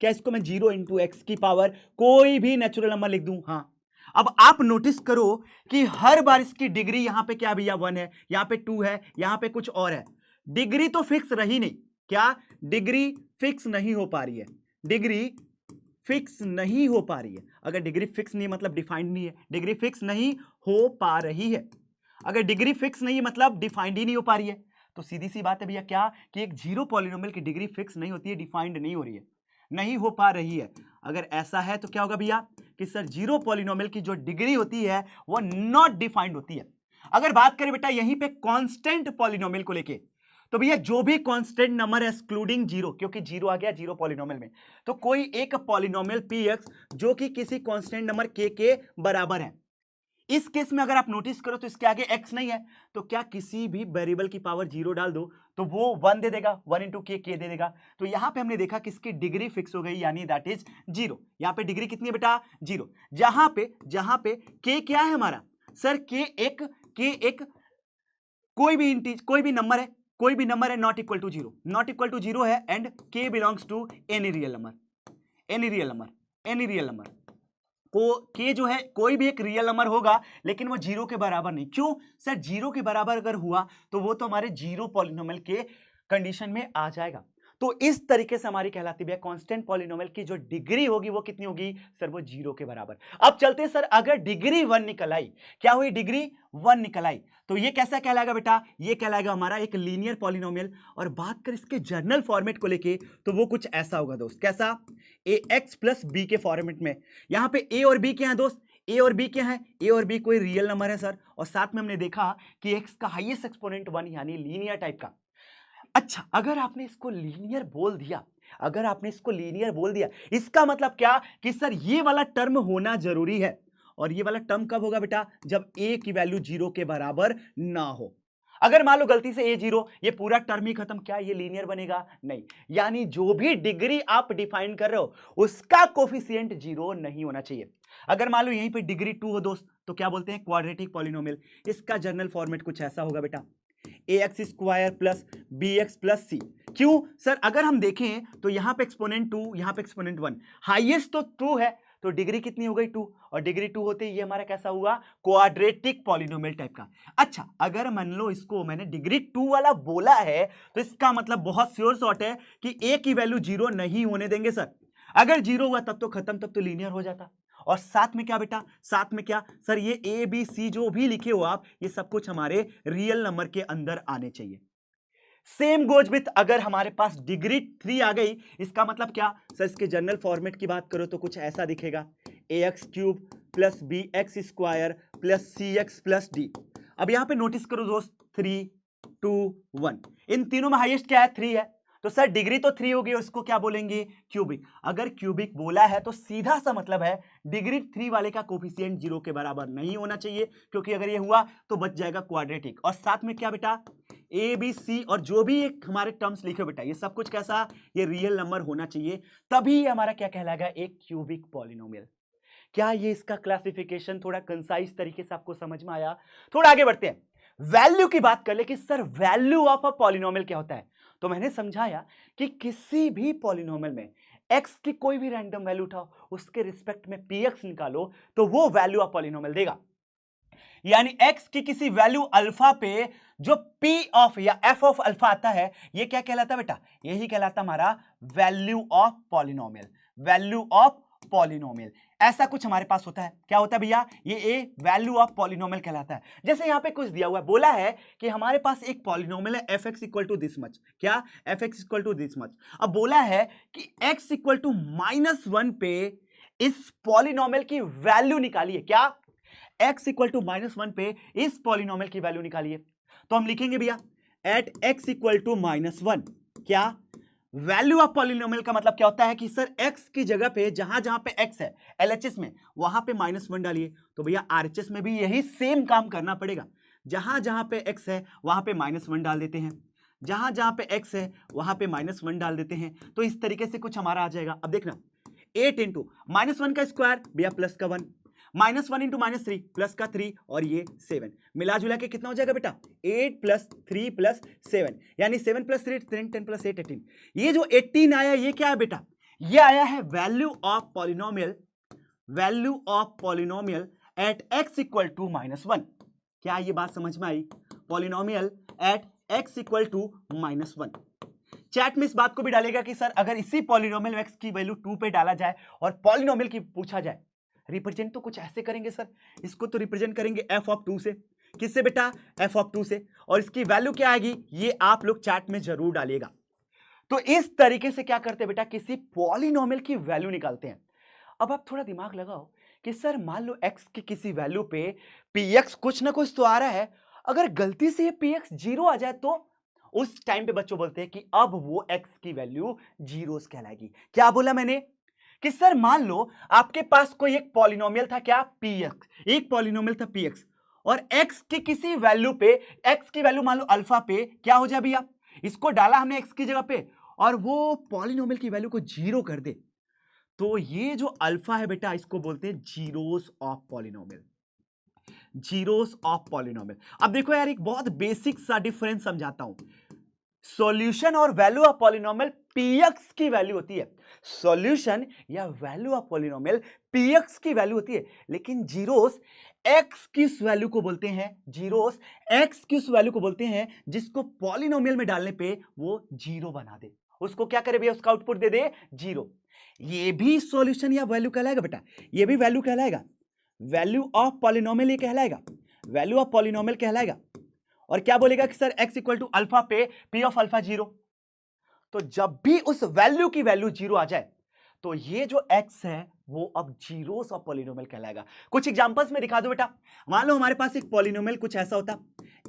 क्या इसको मैं 0 इंटू एक्स की पावर कोई भी नेचुरल नंबर लिख दूं? हाँ। अब आप नोटिस करो कि हर बार इसकी डिग्री यहां पे क्या भैया 1 है, यहां पे 2 है, यहां पे कुछ और है। डिग्री तो फिक्स रही नहीं, क्या डिग्री फिक्स नहीं हो पा रही है, डिग्री फिक्स नहीं हो पा रही है। अगर डिग्री फिक्स नहीं मतलब डिफाइंड नहीं है, डिग्री फिक्स नहीं हो पा रही है। अगर डिग्री फिक्स नहीं मतलब डिफाइंड ही नहीं हो पा रही है। तो सीधी सी बात है भैया क्या, कि एक जीरो पॉलिनोमियल की डिग्री फिक्स नहीं होती है, डिफाइंड नहीं हो रही है, नहीं हो पा रही है। अगर ऐसा है तो क्या होगा भैया, कि सर जीरो पॉलिनोमियल की जो डिग्री होती है वो नॉट डिफाइंड होती है। अगर बात करें बेटा यहीं पे कांस्टेंट पॉलिनोमियल को लेके, तो भैया जो भी कांस्टेंट नंबर एक्सक्लूडिंग जीरो, क्योंकि जीरो आ गया जीरो पॉलिनोमियल में, तो कोई एक पॉलिनोमियल px जो कि किसी कांस्टेंट नंबर k के बराबर है। इस केस में अगर आप नोटिस करो तो इसके आगे x नहीं है, तो क्या किसी भी वेरिएबल की पावर जीरो डाल दो तो वो 1 दे देगा, 1 इंटू k दे देगा। तो यहां पे हमने देखा कि इसकी डिग्री फिक्स हो गई, यानी दैट इज जीरो। यहां पे डिग्री कितनी है बेटा, जीरो। जहां पे k क्या है हमारा, सर k एक कोई भी नंबर है, कोई भी नंबर है not equal to zero, not equal to zero है, and k belongs to any real number, any real number को k जो है कोई भी एक रियल नंबर होगा, लेकिन वो जीरो के बराबर नहीं। क्यों सर, जीरो के बराबर अगर हुआ तो वो तो हमारे जीरो पॉलिनोमियल के कंडीशन में आ जाएगा। तो इस तरीके से हमारी कहलाती है कांस्टेंट पॉलिनोमियल की जो डिग्री होगी वो कितनी होगी सर, वो 0 के बराबर। अब चलते हैं सर, अगर डिग्री 1 निकल आई, क्या हुई, डिग्री 1 निकल आई, तो ये कैसा कहलाएगा बेटा, ये कहलाएगा हमारा एक लीनियर पॉलिनोमियल। और बात कर इसके जर्नल फॉर्मेट को लेके, तो वो कुछ ऐसा होगा दोस्त, कैसा, ax प्लस बी के फॉर्मेट में। यहां पे a और b क्या है दोस्त, ए और बी क्या है, ए और बी कोई रियल नंबर है सर, और साथ में हमने देखा कि एक्स का हाईएस्ट एक्सपोनेंट 1 यानी लीनियर टाइप का। अच्छा, अगर आपने इसको लीनियर बोल दिया, अगर आपने इसको लीनियर बोल दिया, इसका मतलब क्या कि सर ये वाला टर्म होना जरूरी है। और ये वाला टर्म कब होगा बेटा, जब a की वैल्यू 0 के बराबर ना हो। अगर मान लो गलती से a 0, ये पूरा टर्म ही खत्म, क्या ये लीनियर बनेगा, नहीं। यानी जो भी डिग्री आप डिफाइन कर रहे हो उसका कोफिशिएंट 0 नहीं होना चाहिए। अगर मान लो यहीं पे डिग्री 2 हो दोस्त, तो क्या बोलते हैं, क्वाड्रेटिक पॉलिनोमियल। इसका जर्नल फॉर्मेट कुछ ऐसा होगा बेटा, ax square plus bx plus c। क्यों सर, अगर हम देखें तो यहां पे एक्सपोनेंट 2, यहां पे एक्सपोनेंट 1, हाईएस्ट तो 2 है, तो डिग्री कितनी हो गई 2, और डिग्री 2 होते ही ये हमारा कैसा हुआ, क्वाड्रेटिक पॉलिनोमियल टाइप का। अच्छा, अगर मान लो इसको मैंने डिग्री 2 वाला बोला है, तो इसका मतलब बहुत श्योर शॉट है कि a की वैल्यू 0 नहीं होने देंगे सर। अगर 0 हुआ तब तो खत्म, तब तो लीनियर हो जाता। और साथ में क्या बेटा, साथ में क्या सर, ये ए बी सी जो भी लिखे हो आप, ये सब कुछ हमारे रियल नंबर के अंदर आने चाहिए। सेम गोज विथ, अगर हमारे पास डिग्री 3 आ गई, इसका मतलब क्या सर, इसके जनरल फॉर्मेट की बात करो तो कुछ ऐसा दिखेगा, ax cube plus bx square plus cx plus d। अब यहां पे नोटिस करो दोस्त, 3 2 1, इन तीनों में हाईएस्ट क्या है, 3 है, तो सर डिग्री तो 3 होगी, उसको क्या बोलेंगे, क्यूबिक। अगर क्यूबिक बोला है तो सीधा सा मतलब है डिग्री 3 वाले का कोफिशिएंट 0 के बराबर नहीं होना चाहिए, क्योंकि अगर ये हुआ तो बच जाएगा क्वाड्रेटिक। और साथ में क्या बेटा, ए बी सी और जो भी एक हमारे टर्म्स लिखे बेटा, ये सब कुछ कैसा, ये रियल नंबर होना चाहिए, तभी हमारा क्या कहलाएगा, एक क्यूबिक पॉलिनोमियल। क्या ये इसका क्लासिफिकेशन थोड़ा कंसाइज तरीके से आपको समझ में आया? थोड़ा आगे बढ़ते हैं, वैल्यू की बात कर ले कि sir value of a polynomial क्या होता है। तो मैंने समझाया कि किसी भी पॉलिनोमियल में x की कोई भी रैंडम वैल्यू उठाओ, उसके रिस्पेक्ट में px निकालो, तो वो वैल्यू ऑफ पॉलिनोमियल देगा। यानी x की किसी वैल्यू अल्फा पे जो p ऑफ या f ऑफ अल्फा आता है, ये क्या कहलाता है बेटा, यही कहलाता हमारा value of polynomial, value of polynomial. ऐसा कुछ हमारे पास होता है, क्या होता है भैया, ये ए वैल्यू ऑफ पॉलिनोमियल कहलाता है। जैसे यहां पे कुछ दिया हुआ है, बोला है कि हमारे पास एक पॉलिनोमियल है fx equal to this much, क्या, fx equal to this much. अब बोला है कि x इक्वल टू -1 पे इस पॉलिनोमियल की वैल्यू निकालिए, क्या, x इक्वल टू -1 पे इस पॉलिनोमियल की वैल्यू निकालिए। तो हम लिखेंगे भैया एट x इक्वल टू -1, क्या, वैल्यू ऑफ पॉलिनोमियल का मतलब क्या होता है कि सर x की जगह पे जहां जहां पे x है LHS में, वहां पे -1 डालिए। तो भैया RHS में भी यही सेम काम करना पड़ेगा, जहां जहां पे x है वहां पे -1 डाल देते हैं, जहां जहां पे x है वहां पे -1 डाल देते हैं। तो इस तरीके से कुछ हमारा आ जाएगा। अब देखना 8 इंटू -1 का स्क्वायर भैया प्लस का 1, -1 इंटू -3 प्लस का 3, और ये 7, मिला जुला के कितना हो जाएगा बेटा, 8 प्लस 3 प्लस 7, यानी 7 प्लस 3 10, 10 प्लस 8 18। ये जो 18 आया ये क्या है बेटा, ये आया है value of polynomial, value of polynomial at x equal to -1। क्या ये बात समझ में आई, polynomial at x equal to -1। Chat में इस बात को भी डालेगा कि सर अगर इसी पॉलिनोमियल x की वैल्यू 2 पे डाला जाए और पॉलिनोमियल की पूछा जाए, रिप्रेजेंट तो कुछ ऐसे करेंगे सर, इसको तो रिप्रेजेंट करेंगे f ऑफ 2 से, किससे बेटा, f ऑफ 2 से, और इसकी वैल्यू क्या आएगी ये आप लोग चैट में जरूर डालिएगा। तो इस तरीके से क्या करते हैं बेटा, किसी पॉलिनोमियल की वैल्यू निकालते हैं। अब आप थोड़ा दिमाग लगाओ कि सर मान लो x की किसी वैल्यू पे px कुछ ना कुछ तो आ रहा है, अगर गलती से ये px 0 आ जाए तो उस टाइम पे बच्चों बोलते हैं कि अब वो x की वैल्यू 0 कहलाएगी। क्या बोला मैंने कि सर मान लो आपके पास कोई एक पॉलिनोमियल था, क्या, px, एक पॉलिनोमियल था px, और x की किसी वैल्यू पे, x की वैल्यू मान लो अल्फा पे क्या हो जाए भैया, इसको डाला हमने x की जगह पे और वो पॉलिनोमियल की वैल्यू को 0 कर दे, तो ये जो अल्फा है बेटा इसको बोलते हैं zeros of polynomial, zeros of polynomial. अब देखो यार एक बहुत बेसिक सा डिफरेंस समझाता हूं, सॉल्यूशन और वैल्यू ऑफ पॉलिनोमियल px की वैल्यू होती है, सॉल्यूशन या वैल्यू ऑफ पॉलिनोमियल px की वैल्यू होती है, लेकिन जीरोस x की उस वैल्यू को बोलते हैं, जीरोस x की उस वैल्यू को बोलते हैं जिसको पॉलिनोमियल में डालने पे वो 0 बना दे। उसको क्या करे भैया, उसका आउटपुट दे दे 0। ये भी सॉल्यूशन या वैल्यू कहलाएगा बेटा, ये भी वैल्यू कहलाएगा, वैल्यू ऑफ पॉलिनोमियल ये कहलाएगा, वैल्यू ऑफ पॉलिनोमियल कहलाएगा। और क्या बोलेगा कि sir x equal to alpha पे p ऑफ अल्फा 0। तो जब भी उस वैल्यू की वैल्यू 0 आ जाए तो ये जो x है वो अब जीरोस ऑफ पॉलिनोमियल कहलाएगा। कुछ एग्जांपल्स में दिखा दो बेटा। मान लो हमारे पास एक पॉलिनोमियल कुछ ऐसा होता,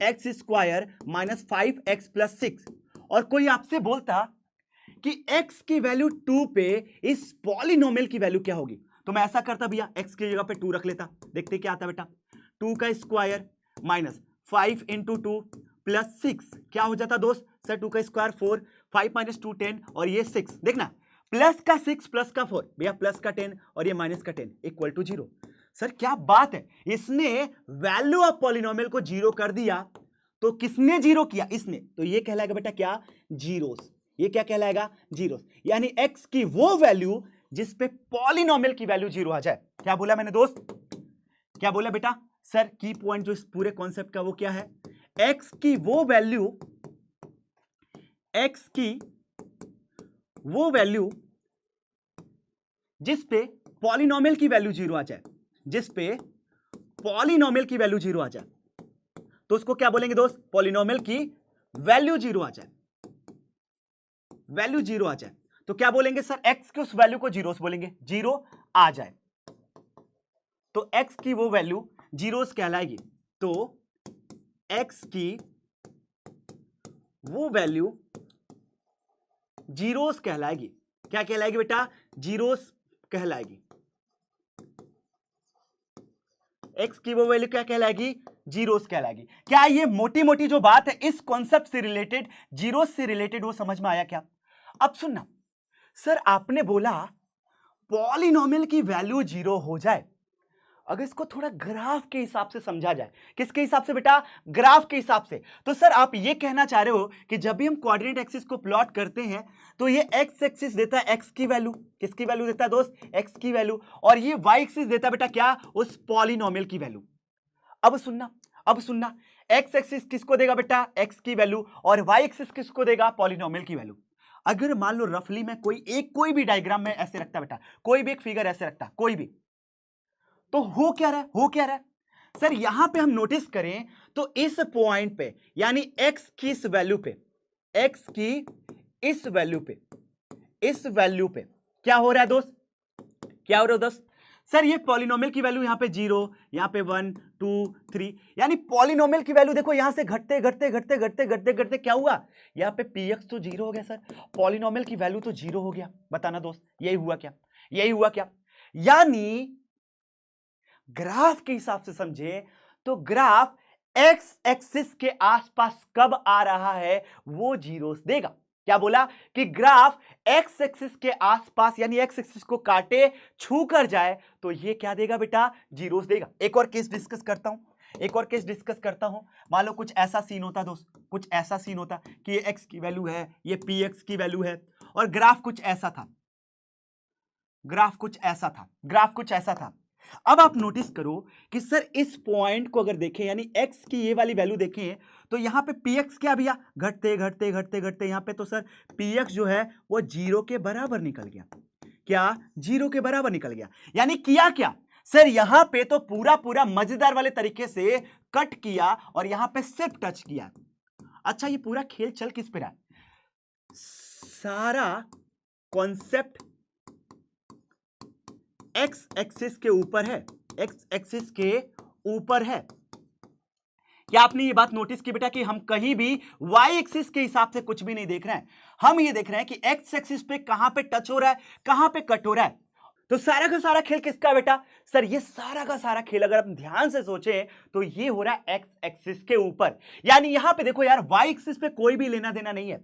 x square minus 5x plus 6, और कोई आपसे बोलता कि x की वैल्यू 2 पे इस पॉलिनोमियल की वैल्यू क्या होगी, तो मैं ऐसा करता भैया, x की जगह पे 2 रख लेता। देखते क्या आता बेटा, 2 का स्क्वायर माइनस 5 इंटू 2 प्लस 6 क्या हो जाता दोस्त, सर 2 का स्क्वायर 4, 5 माइनस 2 10, और ये 6, देखना प्लस का 6 प्लस का 4 भैया प्लस का 10 और ये माइनस का 10 इक्वल टू 0। सर क्या बात है, इसने वैल्यू ऑफ पॉलिनोमियल को 0 कर दिया। तो किसने 0 किया, इसने, तो ये कहलाएगा बेटा क्या, जीरोस। ये क्या कहलाएगा, जीरोस। यानी x की वो वैल्यू जिस पे पॉलिनोमियल की वैल्यू 0 आ जाए। क्या बोला मैंने दोस्त, क्या बोला बेटा, सर की पॉइंट जो इस पूरे कॉन्सेप्ट का वो क्या है, x की वो वैल्यू, x की वो वैल्यू जिस पे पॉलिनोमियल की वैल्यू 0 आ जाए, जिस पे पॉलिनोमियल की वैल्यू 0 आ जाए, तो उसको क्या बोलेंगे दोस्त, पॉलिनोमियल की वैल्यू 0 आ जाए, वैल्यू 0 आ जाए तो क्या बोलेंगे सर, x की उस वैल्यू को जीरोस बोलेंगे, 0 आ जाए तो x की वो वैल्यू जीरोस कहलाएगी। तो x की वो वैल्यू जीरोस कहलाएगी। क्या कहलाएगी बेटा, जीरोस कहलाएगी। x की वो वैल्यू क्या कहलाएगी, जीरोस कहलाएगी। क्या ये मोटी मोटी जो बात है इस कॉन्सेप्ट से रिलेटेड, जीरोस से रिलेटेड, वो समझ में आया क्या। अब सुनना, सर आपने बोला पॉलिनोमियल की वैल्यू 0 हो जाए, अगर इसको थोड़ा ग्राफ के हिसाब से समझा जाए, किसके हिसाब से बेटा, ग्राफ के हिसाब से, तो सर आप ये कहना चाह रहे हो कि जब भी हम कोऑर्डिनेट एक्सिस को प्लॉट करते हैं तो ये एक्स एक्सिस देता है एक्स की वैल्यू, किसकी वैल्यू देता है दोस्त, एक्स की वैल्यू, और ये वाई एक्सिस देता है बेटा क्या, उस पॉलिनोमियल की वैल्यू। अब सुनना, एक्स एक्सिस किसको देगा बेटा, एक्स की वैल्यू, और वाई एक्सिस किसको देगा, पॉलिनोमियल की वैल्यू। अगर मान लो रफली में कोई भी डायग्राम में ऐसे रखता बेटा, कोई भी एक फिगर ऐसे रखता, कोई भी, तो हो क्या रहा है सर, यहां पे हम नोटिस करें तो इस पॉइंट पे, यानी x की इस वैल्यू पे, x की इस वैल्यू पे क्या हो रहा है दोस्त, क्या हो रहा है दोस्त, सर ये पॉलिनोमियल की वैल्यू यहां पे 0, यहां पे 1 2 3, यानी पॉलिनोमियल की वैल्यू देखो यहां से घटते घटते क्या हुआ, यहां पे px तो 0 हो गया सर, पॉलिनोमियल की वैल्यू तो 0 हो गया। बताना दोस्त, यही हुआ क्या, यानी ग्राफ के हिसाब से समझे तो ग्राफ एक्स एक्सिस के आसपास कब आ रहा है, वो जीरोस देगा। क्या बोला कि ग्राफ एक्स एक्सिस के आसपास, यानी एक्स एक्सिस को काटे, छू कर जाए तो ये क्या देगा बेटा, जीरोस देगा। एक और केस डिस्कस करता हूं, मान लो कुछ ऐसा सीन होता दोस्त, कुछ ऐसा सीन होता कि ये एक्स की वैल्यू है, ये पी एक्स की वैल्यू है, और ग्राफ कुछ ऐसा था। अब आप नोटिस करो कि सर इस पॉइंट को अगर देखें, यानी x की ये वाली वैल्यू देखें, तो यहां पे px क्या भैया, घटते यहां पे तो सर px जो है वो 0 के बराबर निकल गया। क्या, 0 के बराबर निकल गया। यानी किया क्या सर, यहां पे तो पूरा मजेदार वाले तरीके से कट किया और यहां पे सिर्फ टच किया। अच्छा, ये पूरा खेल चल किस पे रहा है, सारा कॉन्सेप्ट एक्स एक्सिस के ऊपर है। क्या आपने ये बात नोटिस की बेटा कि हम कहीं भी वाई एक्सिस के हिसाब से कुछ भी नहीं देख रहे हैं, हम ये देख रहे हैं कि एक्स एक्सिस पे कहां पे टच हो रहा है, कहां पे कट हो रहा है। तो सारा का सारा खेल किसका है बेटा, सर ये सारा का सारा खेल अगर हम ध्यान से सोचें तो ये हो रहा है एक्स एक्सिस के ऊपर। यानी यहां पे देखो यार, वाई एक्सिस पे कोई भी लेना देना नहीं है,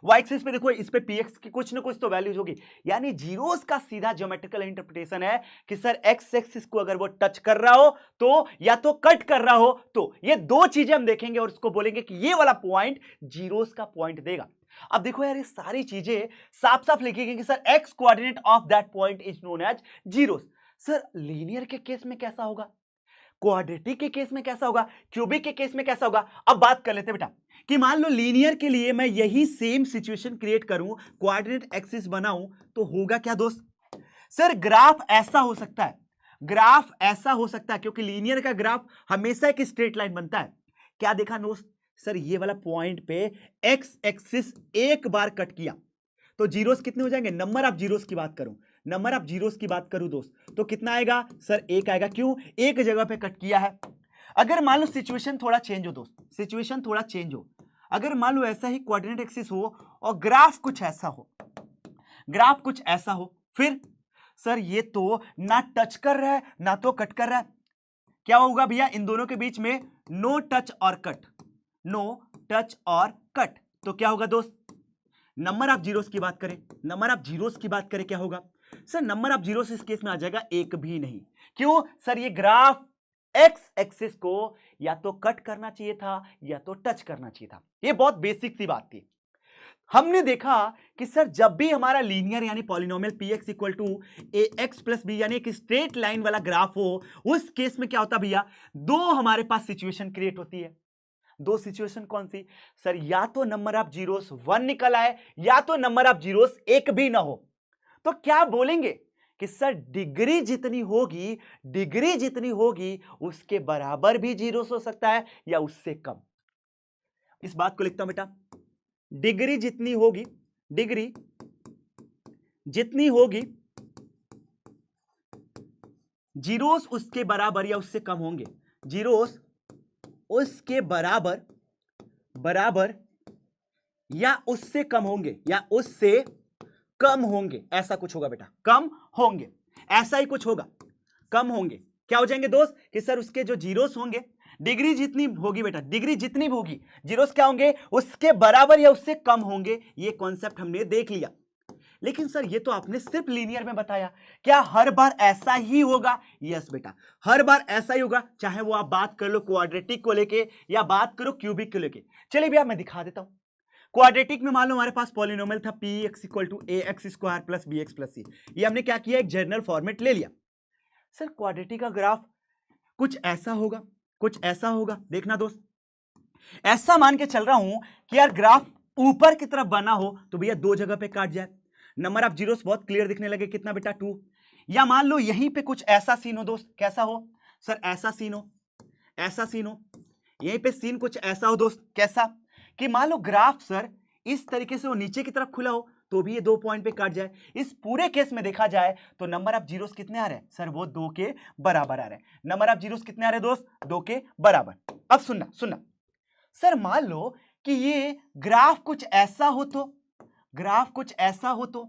वाई एक्सिस पे देखो, इस पे px की कुछ ना कुछ तो वैल्यूज होगी। यानी जीरोस का सीधा ज्योमेट्रिकल इंटरप्रिटेशन है कि सर एक्स एक्सिस को अगर वो टच कर रहा हो तो, या तो कट कर रहा हो तो, ये दो चीजें हम देखेंगे और उसको बोलेंगे कि ये वाला पॉइंट जीरोस का पॉइंट देगा। अब देखो यार, ये सारी चीजें साफ साफ लिखी गई कि sir x coordinate of that point is known as zeros. Sir linear के केस में कैसा होगा, क्वाड्रेटिक के केस में कैसा होगा, क्यूबिक के केस में कैसा होगा। अब बात कर लेते हैं बेटा कि मान लो लीनियर के लिए मैं यही सेम सिचुएशन क्रिएट करूं, कोऑर्डिनेट एक्सिस बनाऊं, तो होगा क्या दोस्त, सर ग्राफ ऐसा हो सकता है, ग्राफ ऐसा हो सकता है, क्योंकि लीनियर का ग्राफ हमेशा एक स्ट्रेट लाइन बनता है। क्या देखा दोस्त, सर ये वाला पॉइंट पे एक्स एक्सिस एक बार कट किया तो जीरोस कितने हो जाएंगे, नंबर ऑफ जीरोस की बात करूं, नंबर ऑफ जीरोस की बात करूं दोस्त, तो कितना आएगा सर, एक आएगा। क्यों, एक जगह पे कट किया है। अगर मान लो सिचुएशन थोड़ा चेंज हो दोस्त, सिचुएशन थोड़ा चेंज हो, अगर मान लो ऐसा ही कोऑर्डिनेट एक्सिस हो और ग्राफ कुछ ऐसा हो, ग्राफ कुछ ऐसा हो, फिर सर ये तो ना टच कर रहा है ना तो कट कर रहा है, क्या होगा भैया, इन दोनों के बीच में नो टच और कट, नो टच और कट, तो क्या होगा दोस्त, नंबर ऑफ जीरोस की बात करें, नंबर ऑफ जीरोस की बात करें क्या होगा, सर नंबर ऑफ जीरोस इस केस में आ जाएगा एक भी नहीं। क्यों, सर ये ग्राफ एक्स एक्सिस को या तो कट करना चाहिए था या तो टच करना चाहिए था। ये बहुत बेसिक सी बात थी। हमने देखा कि सर जब भी हमारा लीनियर यानी polynomial p x equal to A x plus b यानी एक स्ट्रेट लाइन वाला ग्राफ हो, उस केस में क्या होता भैया, दो हमारे पास सिचुएशन क्रिएट होती है। दो सिचुएशन कौन सी, सर या तो नंबर ऑफ जीरोस 1 निकल आए या तो नंबर ऑफ जीरोस एक भी ना हो। तो क्या बोलेंगे कि सर डिग्री जितनी होगी, डिग्री जितनी होगी उसके बराबर भी जीरोस हो सकता है या उससे कम। इस बात को लिखता हूं बेटा, डिग्री जितनी होगी, डिग्री जितनी होगी, जीरोस उसके बराबर या उससे कम होंगे, जीरोस उसके बराबर, बराबर या उससे कम होंगे, या उससे कम होंगे, ऐसा कुछ होगा बेटा, कम होंगे, ऐसा ही कुछ होगा, कम होंगे। क्या हो जाएंगे दोस्त कि सर उसके जो जीरोस होंगे, डिग्री जितनी होगी बेटा, डिग्री जितनी भी होगी, जीरोस क्या होंगे, उसके बराबर या उससे कम होंगे। ये कॉन्सेप्ट हमने देख लिया। लेकिन सर ये तो आपने सिर्फ लीनियर में बताया, क्या हर बार ऐसा ही होगा? यस बेटा, हर बार ऐसा ही होगा, चाहे वो आप बात कर लो क्वाड्रेटिक को लेके या बात करो क्यूबिक को लेके। चलिए भैया मैं दिखा देता हूं। क्वाड्रेटिक में मान लो हमारे पास पॉलिनोमियल था P x equal to A x square plus B x plus C. ये हमने क्या किया, एक जनरल फॉर्मेट ले लिया। सर क्वाड्रेटिक का ग्राफ कुछ ऐसा होगा, कुछ ऐसा होगा। देखना दोस्त, ऐसा मान के चल रहा हूं कि यार ग्राफ ऊपर की तरफ बना हो तो भैया दो जगह पे काट जाए, नंबर ऑफ जीरोस बहुत क्लियर दिखने लगे, कितना बेटा 2। या मान लो यहीं पे कुछ ऐसा सीन हो दोस्त, कैसा हो सर, ऐसा सीन हो, ऐसा सीन हो, यहीं पे सीन कुछ ऐसा हो दोस्त, कैसा कि मान लो ग्राफ सर इस तरीके से वो नीचे की तरफ खुला हो तो भी ये दो पॉइंट पे काट जाए। इस पूरे केस में देखा जाए तो नंबर ऑफ जीरोस कितने आ रहे हैं सर, वो 2 के बराबर आ रहे हैं। नंबर ऑफ जीरोस कितने आ रहे हैं दोस्त, 2 के बराबर। अब सुनना सुनना, सर मान लो कि ये ग्राफ कुछ ऐसा हो तो, ग्राफ कुछ ऐसा हो तो,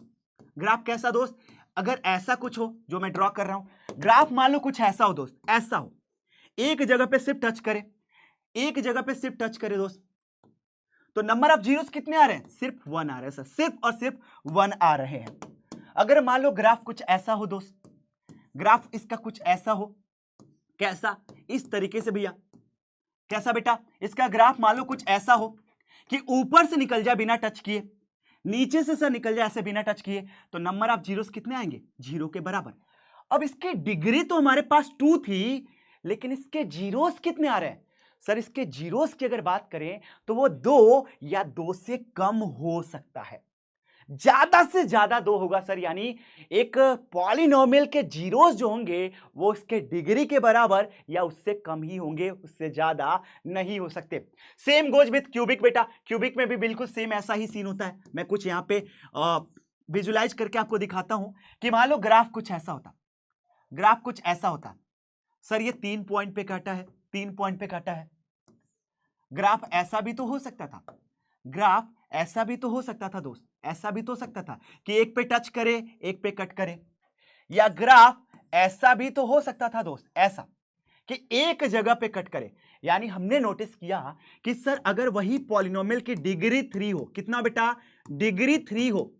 ग्राफ कैसा दोस्त, अगर ऐसा कुछ हो जो मैं ड्रॉ कर रहा हूं, ग्राफ मान लो कुछ ऐसा हो दोस्त, ऐसा हो, एक जगह पे सिर्फ टच करे, एक जगह पे सिर्फ टच करे दोस्त, तो नंबर ऑफ जीरोस कितने आ रहे हैं, सिर्फ 1 आ रहे हैं सर, सिर्फ और सिर्फ 1 आ रहे हैं। अगर मान लो ग्राफ कुछ ऐसा हो दोस्त, ग्राफ इसका कुछ ऐसा हो, कैसा, इस तरीके से भैया, कैसा बेटा, इसका ग्राफ मान लो कुछ ऐसा हो कि ऊपर से निकल जाए बिना टच किए, नीचे से सर निकल जाए ऐसे बिना टच किए, तो नंबर ऑफ जीरोस कितने आएंगे, 0 के बराबर। अब इसकी डिग्री तो हमारे पास 2 थी, लेकिन इसके जीरोस कितने आ रहे हैं सर, इसके जीरोस की अगर बात करें तो वो 2 या 2 से कम हो सकता है, ज्यादा से ज्यादा 2 होगा सर। यानी एक पॉलिनोमियल के जीरोस जो होंगे वो इसके डिग्री के बराबर या उससे कम ही होंगे, उससे ज्यादा नहीं हो सकते। सेम गोज विथ क्यूबिक बेटा, क्यूबिक में भी बिल्कुल सेम ऐसा ही सीन होता है। मैं कुछ यहां पे विजुलाइज करके आपको दिखाता हूं कि मान लो ग्राफ कुछ ऐसा होता, ग्राफ कुछ ऐसा होता सर, ये 3 पॉइंट पे काटा है, 3 पॉइंट पे काटा है। ग्राफ ऐसा भी तो हो सकता था, ग्राफ ऐसा भी तो हो सकता था दोस्त, ऐसा भी तो हो सकता था कि एक पे टच करे एक पे कट करे, या ग्राफ ऐसा भी तो हो सकता था दोस्त, ऐसा कि एक जगह पे कट करे। यानी हमने नोटिस किया कि सर अगर वही पॉलिनोमियल की डिग्री 3 हो, कितना बेटा, डिग्री 3 हो,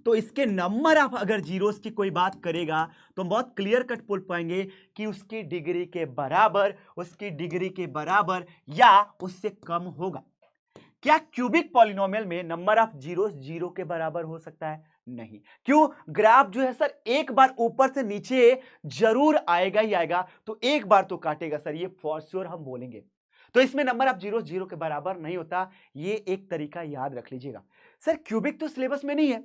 तो इसके नंबर ऑफ अगर जीरोस की कोई बात करेगा तो बहुत क्लियर कट बोल पाएंगे कि उसकी डिग्री के बराबर, उसकी डिग्री के बराबर या उससे कम होगा। क्या क्यूबिक पॉलिनोमियल में नंबर ऑफ जीरोस 0 के बराबर हो सकता है? नहीं। क्यों? ग्राफ जो है सर एक बार ऊपर से नीचे जरूर आएगा ही आएगा, तो एक बार तो काटेगा सर, ये फॉर श्योर हम बोलेंगे। तो इसमें नंबर ऑफ जीरो जीरो के बराबर नहीं होता, ये एक तरीका याद रख लीजिएगा। सर क्यूबिक तो सिलेबस में नहीं है।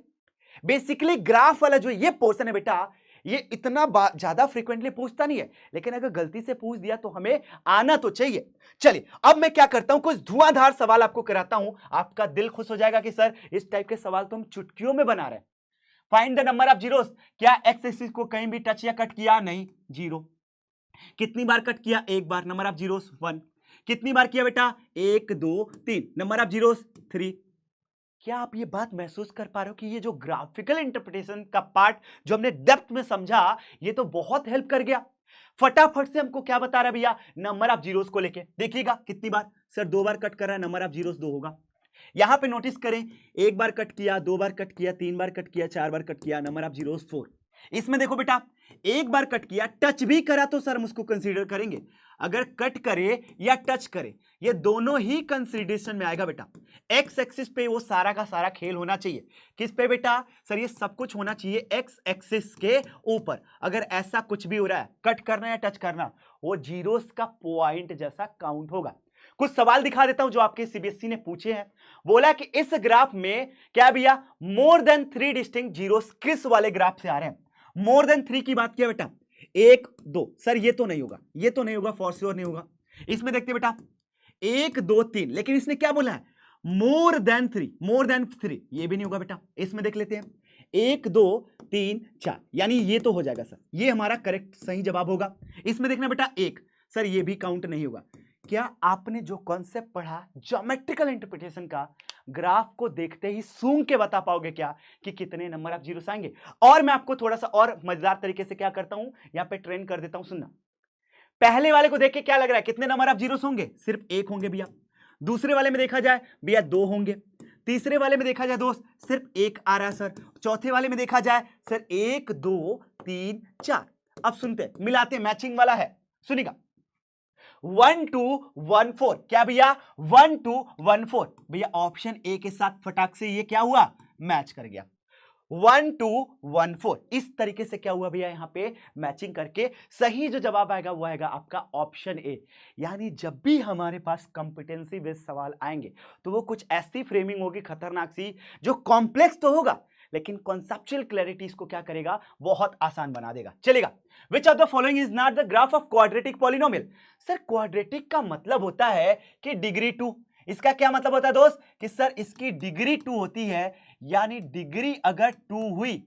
बेसिकली ग्राफ वाला जो ये पोर्शन है बेटा, ये इतना ज्यादा फ्रीक्वेंटली पूछता नहीं है, लेकिन अगर गलती से पूछ दिया तो हमें आना तो चाहिए। चलिए अब मैं क्या करता हूं, कुछ धुआंधार सवाल आपको कराता हूं, आपका दिल खुश हो जाएगा कि सर इस टाइप के सवाल तो हम चुटकियों में बना रहे हैं। Find the number of zeros. क्या एक्स एक्सिस को कहीं भी टच या कट किया? नहीं, जीरो। कितनी बार कट किया? एक बार। Number of zeros 1। कितनी बार किया बेटा? 1 2 3। Number of zeros 3। क्या आप ये बात महसूस कर पा रहे हो कि ये जो ग्राफिकल इंटरप्रिटेशन का पार्ट जो हमने डेप्थ में समझा, ये तो बहुत हेल्प कर गया। फटाफट से हमको क्या बता रहा है भैया? नंबर ऑफ जीरोस को लेके। देखिएगा कितनी बार सर, 2 बार कट कर रहा है, नंबर ऑफ जीरोस 2 होगा। यहां पे नोटिस करें, 1 बार कट किया, 2 बार कट किया, 3 बार कट किया, 4 बार कट किया, नंबर ऑफ जीरोस 4। इसमें देखो बेटा, 1 बार कट किया, टच भी करा तो सर हम उसको कंसीडर करेंगे। अगर कट करे या टच करे, ये दोनों ही कंसीडरेशन में आएगा बेटा। एक्स एक्सिस पे वो सारा का सारा खेल होना चाहिए। किस पे बेटा? सर ये सब कुछ होना चाहिए एक्स एक्सिस के ऊपर। अगर ऐसा कुछ भी हो रहा है, कट करना या टच करना, वो जीरोस का पॉइंट जैसा काउंट होगा। कुछ सवाल दिखा देता हूं जो आपके सीबीएसई ने पूछे हैं। बोला कि इस ग्राफ में क्या भैया मोर देन 3 डिस्टिंक्ट जीरोस किस वाले ग्राफ से आ रहे हैं? मोर देन 3 की बात किया बेटा, 1 2। सर ये तो नहीं होगा, ये तो नहीं होगा, फॉर श्योर नहीं होगा। इसमें देखते बेटा 1 2 3, लेकिन इसने क्या बोला है? मोर देन 3, मोर देन 3, ये भी नहीं होगा बेटा। इसमें देख लेते हैं 1 2 3 4, यानी ये तो हो जाएगा सर, ये हमारा करेक्ट सही जवाब होगा। इसमें देखना बेटा 1, सर ये भी काउंट नहीं होगा। क्या आपने जो कॉन्सेप्ट पढ़ा ज्योमेट्रिकल इंटरप्रिटेशन का, ग्राफ को देखते ही सूंघ के बता पाओगे क्या कि कितने नंबर ऑफ जीरोस आएंगे? और मैं आपको थोड़ा सा और मजेदार तरीके से क्या करता हूं, यहां पे ट्रेन कर देता हूं, सुनना। पहले वाले को देख के क्या लग रहा है, कितने नंबर ऑफ जीरोस होंगे? सिर्फ 1 होंगे भैया। दूसरे वाले में देखा जाए भैया 2 होंगे। तीसरे वाले में देखा जाए दोस्त, सिर्फ 1 आ रहा है सर। चौथे वाले में देखा जाए सर 1 2 3 4। अब सुनते, मिलाते, मैचिंग वाला है, सुनिएगा। 1 2 1 4, क्या भैया? 1 2 1 4 भैया, ऑप्शन ए के साथ फटाक से ये क्या हुआ? मैच कर गया। 1 2 1 4, इस तरीके से क्या हुआ भैया? यहां पे मैचिंग करके सही जो जवाब आएगा वो आएगा आपका ऑप्शन ए। यानी जब भी हमारे पास कॉम्पिटेंसी बेस्ड सवाल आएंगे तो वो कुछ ऐसी फ्रेमिंग होगी खतरनाक सी, जो कॉम्प्लेक्स तो होगा लेकिन कॉन्सेप्चुअल क्लैरिटी इसको क्या करेगा? बहुत आसान बना देगा। चलेगा, which of the following is not the graph of quadratic polynomial. Sir quadratic का मतलब होता है कि डिग्री 2। इसका क्या मतलब होता है दोस्त? कि सर इसकी डिग्री 2 होती है, यानी डिग्री अगर 2 हुई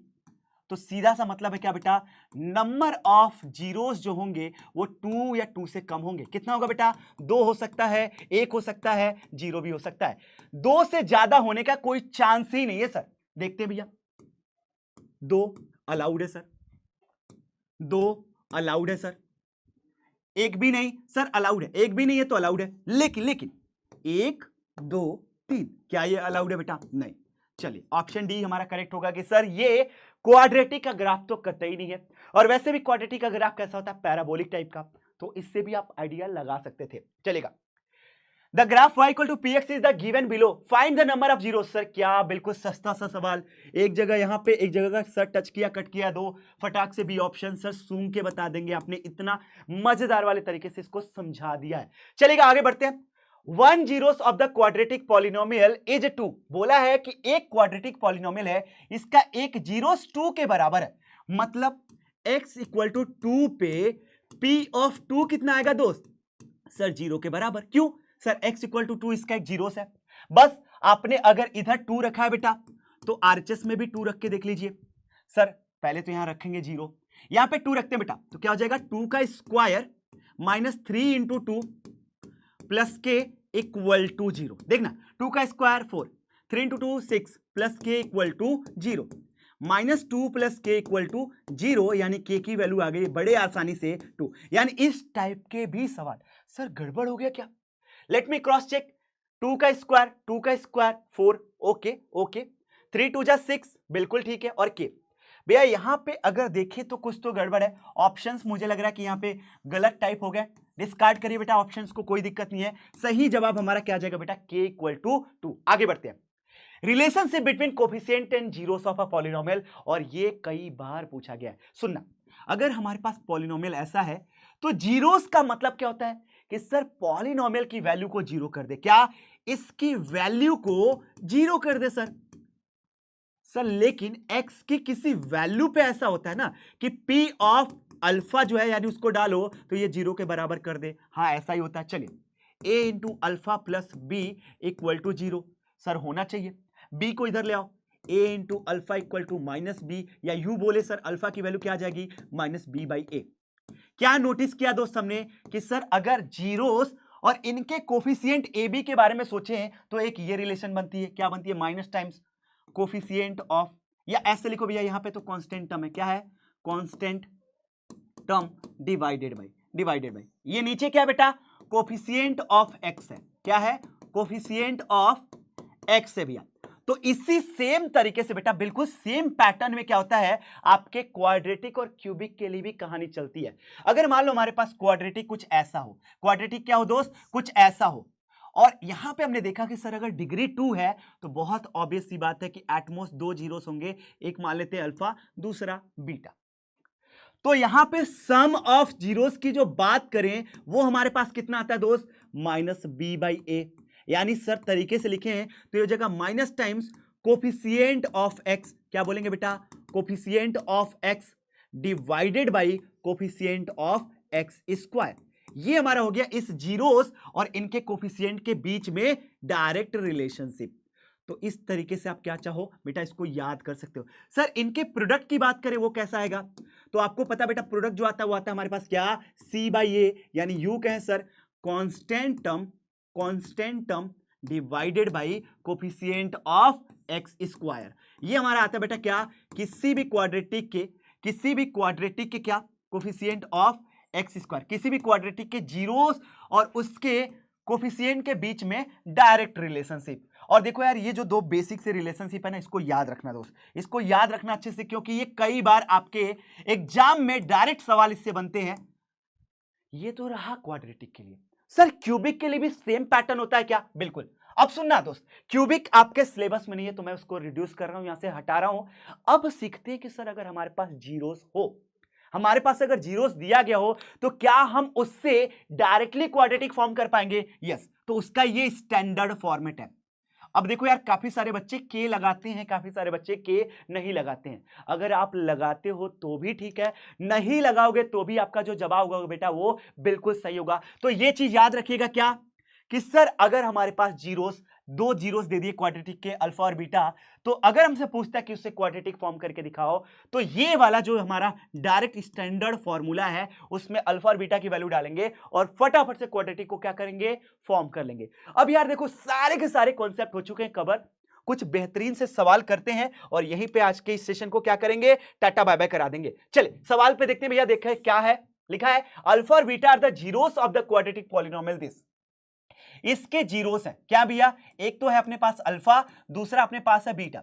तो सीधा सा मतलब है क्या बेटा? नंबर ऑफ जीरोस जो होंगे वो 2 या 2 से कम होंगे। कितना होगा बेटा? 2 हो सकता है, 1 हो सकता है, 0 भी हो सकता है। 2 से ज्यादा होने का कोई चांस ही नहीं है सर। देखते हैं भैया, 2 अलाउड है सर, 2 अलाउड है सर, 1 भी नहीं सर अलाउड है, 1 भी नहीं है तो अलाउड है। लेकिन 1 2 3, क्या ये अलाउड है बेटा? नहीं। चलिए ऑप्शन डी हमारा करेक्ट होगा कि सर ये क्वाड्रेटिक का ग्राफ तो कतई नहीं है। और वैसे भी क्वाड्रेटिक का ग्राफ कैसा होता है? पैराबोलिक टाइप का, तो इससे भी आप आइडिया लगा सकते थे। चलेगा, the graph y equal to px is the given below, find the number of zero. Sir क्या बिल्कुल सस्ता सा सवाल, एक जगह यहां पे, एक जगह का सर टच किया, कट किया, 2 फटाक से बी ऑप्शन सर सूंघ के बता देंगे। आपने इतना मजेदार वाले तरीके से इसको समझा दिया है। चलेगा आगे बढ़ते हैं। 1 zeros of the quadratic polynomial is 2। बोला है कि एक क्वाड्रेटिक पॉलिनोमियल है, इसका एक जीरोस 2 के बराबर है। मतलब x इक्वल टू 2 पे p ऑफ 2 कितना आएगा दोस्त? सर 0 के बराबर। क्यों? सर x इक्वल टू 2 इसका एक जीरोस है। बस आपने अगर इधर 2 रखा है बेटा तो आरएचएस में भी 2 रख के देख लीजिए। सर पहले तो यहां रखेंगे 0, यहां पे 2 रखते हैं बेटा तो क्या हो जाएगा? 2 का स्क्वायर माइनस 3 इंटू 2 प्लस के इक्वल टू 0। देखना 2 का स्क्वायर 4, 3 इंटू 2 6 प्लस के इक्वल टू 0, माइनस 2 प्लस के इक्वल टू 0, यानी के की वैल्यू आ गई बड़े आसानी से 2। यानी इस टाइप के भी सवाल। सर गड़बड़ हो गया क्या? Let me cross check. 2 का स्क्वायर 4, ओके ओके, 3 2 जा 6, बिल्कुल ठीक है। और के भैया यहां पे अगर देखें तो कुछ तो गड़बड़ है। ऑप्शंस मुझे लग रहा है कि यहां पे गलत टाइप हो गए, डिस्कार्ड करिए बेटा ऑप्शंस को, कोई दिक्कत नहीं है। सही जवाब हमारा क्या आ जाएगा बेटा? के इक्वल टू 2। आगे बढ़ते हैं। Relationship between coefficient and zeros of a polynomial, और ये कई बार पूछा गया है। सुनना, अगर हमारे पास पॉलिनोमियल ऐसा है तो जीरोस का मतलब क्या होता है कि सर पॉलिनोमियल की वैल्यू को जीरो कर दे, क्या इसकी वैल्यू को जीरो कर दे सर। सर लेकिन x की किसी वैल्यू पे ऐसा होता है ना कि p ऑफ अल्फा जो है यानी उसको डालो तो ये जीरो के बराबर कर दे। हाँ ऐसा ही होता है। चलिए a into alpha plus b equal to zero sir होना चाहिए। b को इधर ले आओ, a into alpha equal to minus b, या यू बोले सर अल्फा की वैल्यू क्या आ जाएगी माइनस बी बाई ए। क्या नोटिस किया दोस्त हमने कि सर अगर जीरोस और इनके कोफिशिएंट ए बी के बारे में सोचें तो एक ये रिलेशन बनती है, क्या बनती है माइनस टाइम्स कोफिशिएंट ऑफ, या ऐसे लिखो भैया यहां पे तो कांस्टेंट टर्म है, क्या है कांस्टेंट टर्म डिवाइडेड बाय ये नीचे क्या है बेटा कोफिशिएंट ऑफ एक्स है, क्या है कोफिशिएंट ऑफ एक्स है भैया। तो इसी सेम तरीके से बेटा बिल्कुल सेम पैटर्न में क्या होता है आपके क्वाड्रेटिक और क्यूबिक के लिए भी कहानी चलती है। अगर मान लो हमारे पास क्वाड्रेटिक कुछ ऐसा हो, क्वाड्रेटिक क्या हो दोस्त कुछ ऐसा हो, और यहां पे हमने देखा कि सर अगर डिग्री 2 है तो बहुत ऑब्वियस सी बात है कि एटमोस्ट दो जीरोस होंगे, एक मान लेते हैं अल्फा दूसरा बीटा। तो यहां पे सम ऑफ जीरोस की जो बात करें वो हमारे पास कितना आता है दोस्त माइनस बी बाई ए, यानी सर तरीके से लिखें तो ये जगह minus times coefficient of x, क्या बोलेंगे बेटा coefficient of x divided by coefficient of x square. ये हमारा हो गया इस जीरोस और इनके कोफिशिएंट के बीच में डायरेक्ट रिलेशनशिप। तो इस तरीके से आप क्या चाहो बेटा इसको याद कर सकते हो। सर इनके प्रोडक्ट की बात करें वो कैसा आएगा, तो आपको पता बेटा प्रोडक्ट जो आता है वो आता है हमारे पास क्या सी बाई ए, यानी यू कहें sir constant term divided by coefficient of x square. ये हमारा आता है बेटा क्या किसी भी क्वाड्रेटिक के क्या कोफिशिएंट ऑफ एक्स स्क्वायर, किसी भी क्वाड्रेटिक के जीरोस और उसके कोफिशिएंट के बीच में डायरेक्ट रिलेशनशिप। और देखो यार ये जो दो बेसिक से रिलेशनशिप है ना इसको याद रखना दोस्त, इसको याद रखना अच्छे से, क्योंकि ये कई बार आपके एग्जाम में डायरेक्ट सवाल इससे बनते हैं। ये तो रहा क्वाड्रेटिक के लिए। सर क्यूबिक के लिए भी सेम पैटर्न होता है क्या, बिल्कुल। अब सुनना दोस्त, क्यूबिक आपके सिलेबस में नहीं है तो मैं उसको रिड्यूस कर रहा हूं, यहां से हटा रहा हूं। अब सीखते हैं कि सर अगर हमारे पास जीरोस हो, हमारे पास अगर जीरोस दिया गया हो तो क्या हम उससे डायरेक्टली क्वाड्रेटिक फॉर्म कर पाएंगे, यस। तो उसका ये स्टैंडर्ड फॉर्मेट है। अब देखो यार काफी सारे बच्चे के लगाते हैं, काफी सारे बच्चे के नहीं लगाते हैं। अगर आप लगाते हो तो भी ठीक है, नहीं लगाओगे तो भी आपका जो जवाब होगा बेटा वो बिल्कुल सही होगा। तो ये चीज याद रखिएगा क्या कि सर अगर हमारे पास जीरोस दो जीरोस दे दिए क्वाड्रेटिक के अल्फा और बीटा, तो अगर हमसे पूछता है कि उससे क्वाड्रेटिक फॉर्म करके दिखाओ तो ये वाला जो हमारा डायरेक्ट स्टैंडर्ड फॉर्मूला है उसमें अल्फा और बीटा की वैल्यू डालेंगे और फटाफट से क्वाड्रेटिक को क्या करेंगे फॉर्म कर लेंगे। अब यार देखो सारे के सारे कॉन्सेप्ट हो चुके हैं कवर, कुछ बेहतरीन से सवाल करते हैं और यहीं पे आज के इस सेशन को क्या करेंगे टाटा बाय बाय करा देंगे। चले सवाल पे देखते हैं भैया, देखा है क्या है लिखा है, अल्फा और beta are the zeros of the quadratic polynomial this. इसके जीरोस हैं क्या भैया, एक तो है अपने पास अल्फा, दूसरा अपने पास है बीटा।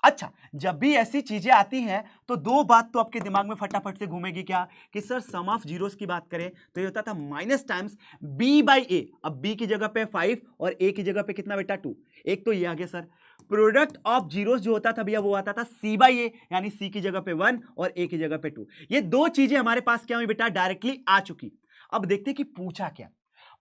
अच्छा जब भी ऐसी चीजें आती हैं तो दो बात तो आपके दिमाग में फटाफट से घूमेगी क्या कि सर सम ऑफ जीरोस की बात करें तो ये होता था minus times B by A. अब बी की जगह पे 5 और ए की जगह पे कितना बेटा 2। एक तो ये आ गया सर। प्रोडक्ट ऑफ जीरोस जो होता था भैया वो आता था सी बाई ए, यानी सी की जगह पे 1 और ए की जगह पे 2। ये दो चीजें हमारे पास क्या हुई बेटा डायरेक्टली आ चुकी। अब देखते कि पूछा क्या,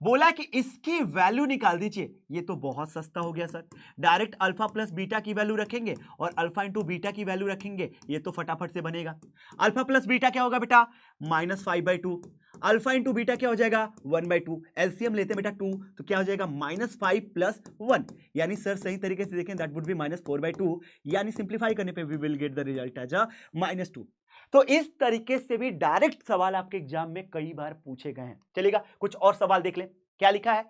बोला कि इसकी वैल्यू निकाल दीजिए। ये तो बहुत सस्ता हो गया sir, direct alpha plus beta की वैल्यू रखेंगे और अल्फा इंटू बीटा की वैल्यू रखेंगे, ये तो फटाफट से बनेगा। अल्फा प्लस बीटा क्या होगा बेटा -5/2, अल्फा इंटू बीटा क्या हो जाएगा 1/2, एलसीएम लेते हैं बेटा 2 तो क्या हो जाएगा -5 + 1, यानी सर सही तरीके से देखें दैट वुड बी -4/2, यानी सिंप्लीफाई करने पे we will get the result as a -2। तो इस तरीके से भी डायरेक्ट सवाल आपके एग्जाम में कई बार पूछे गए हैं। चलेगा कुछ और सवाल देख लें क्या लिखा है,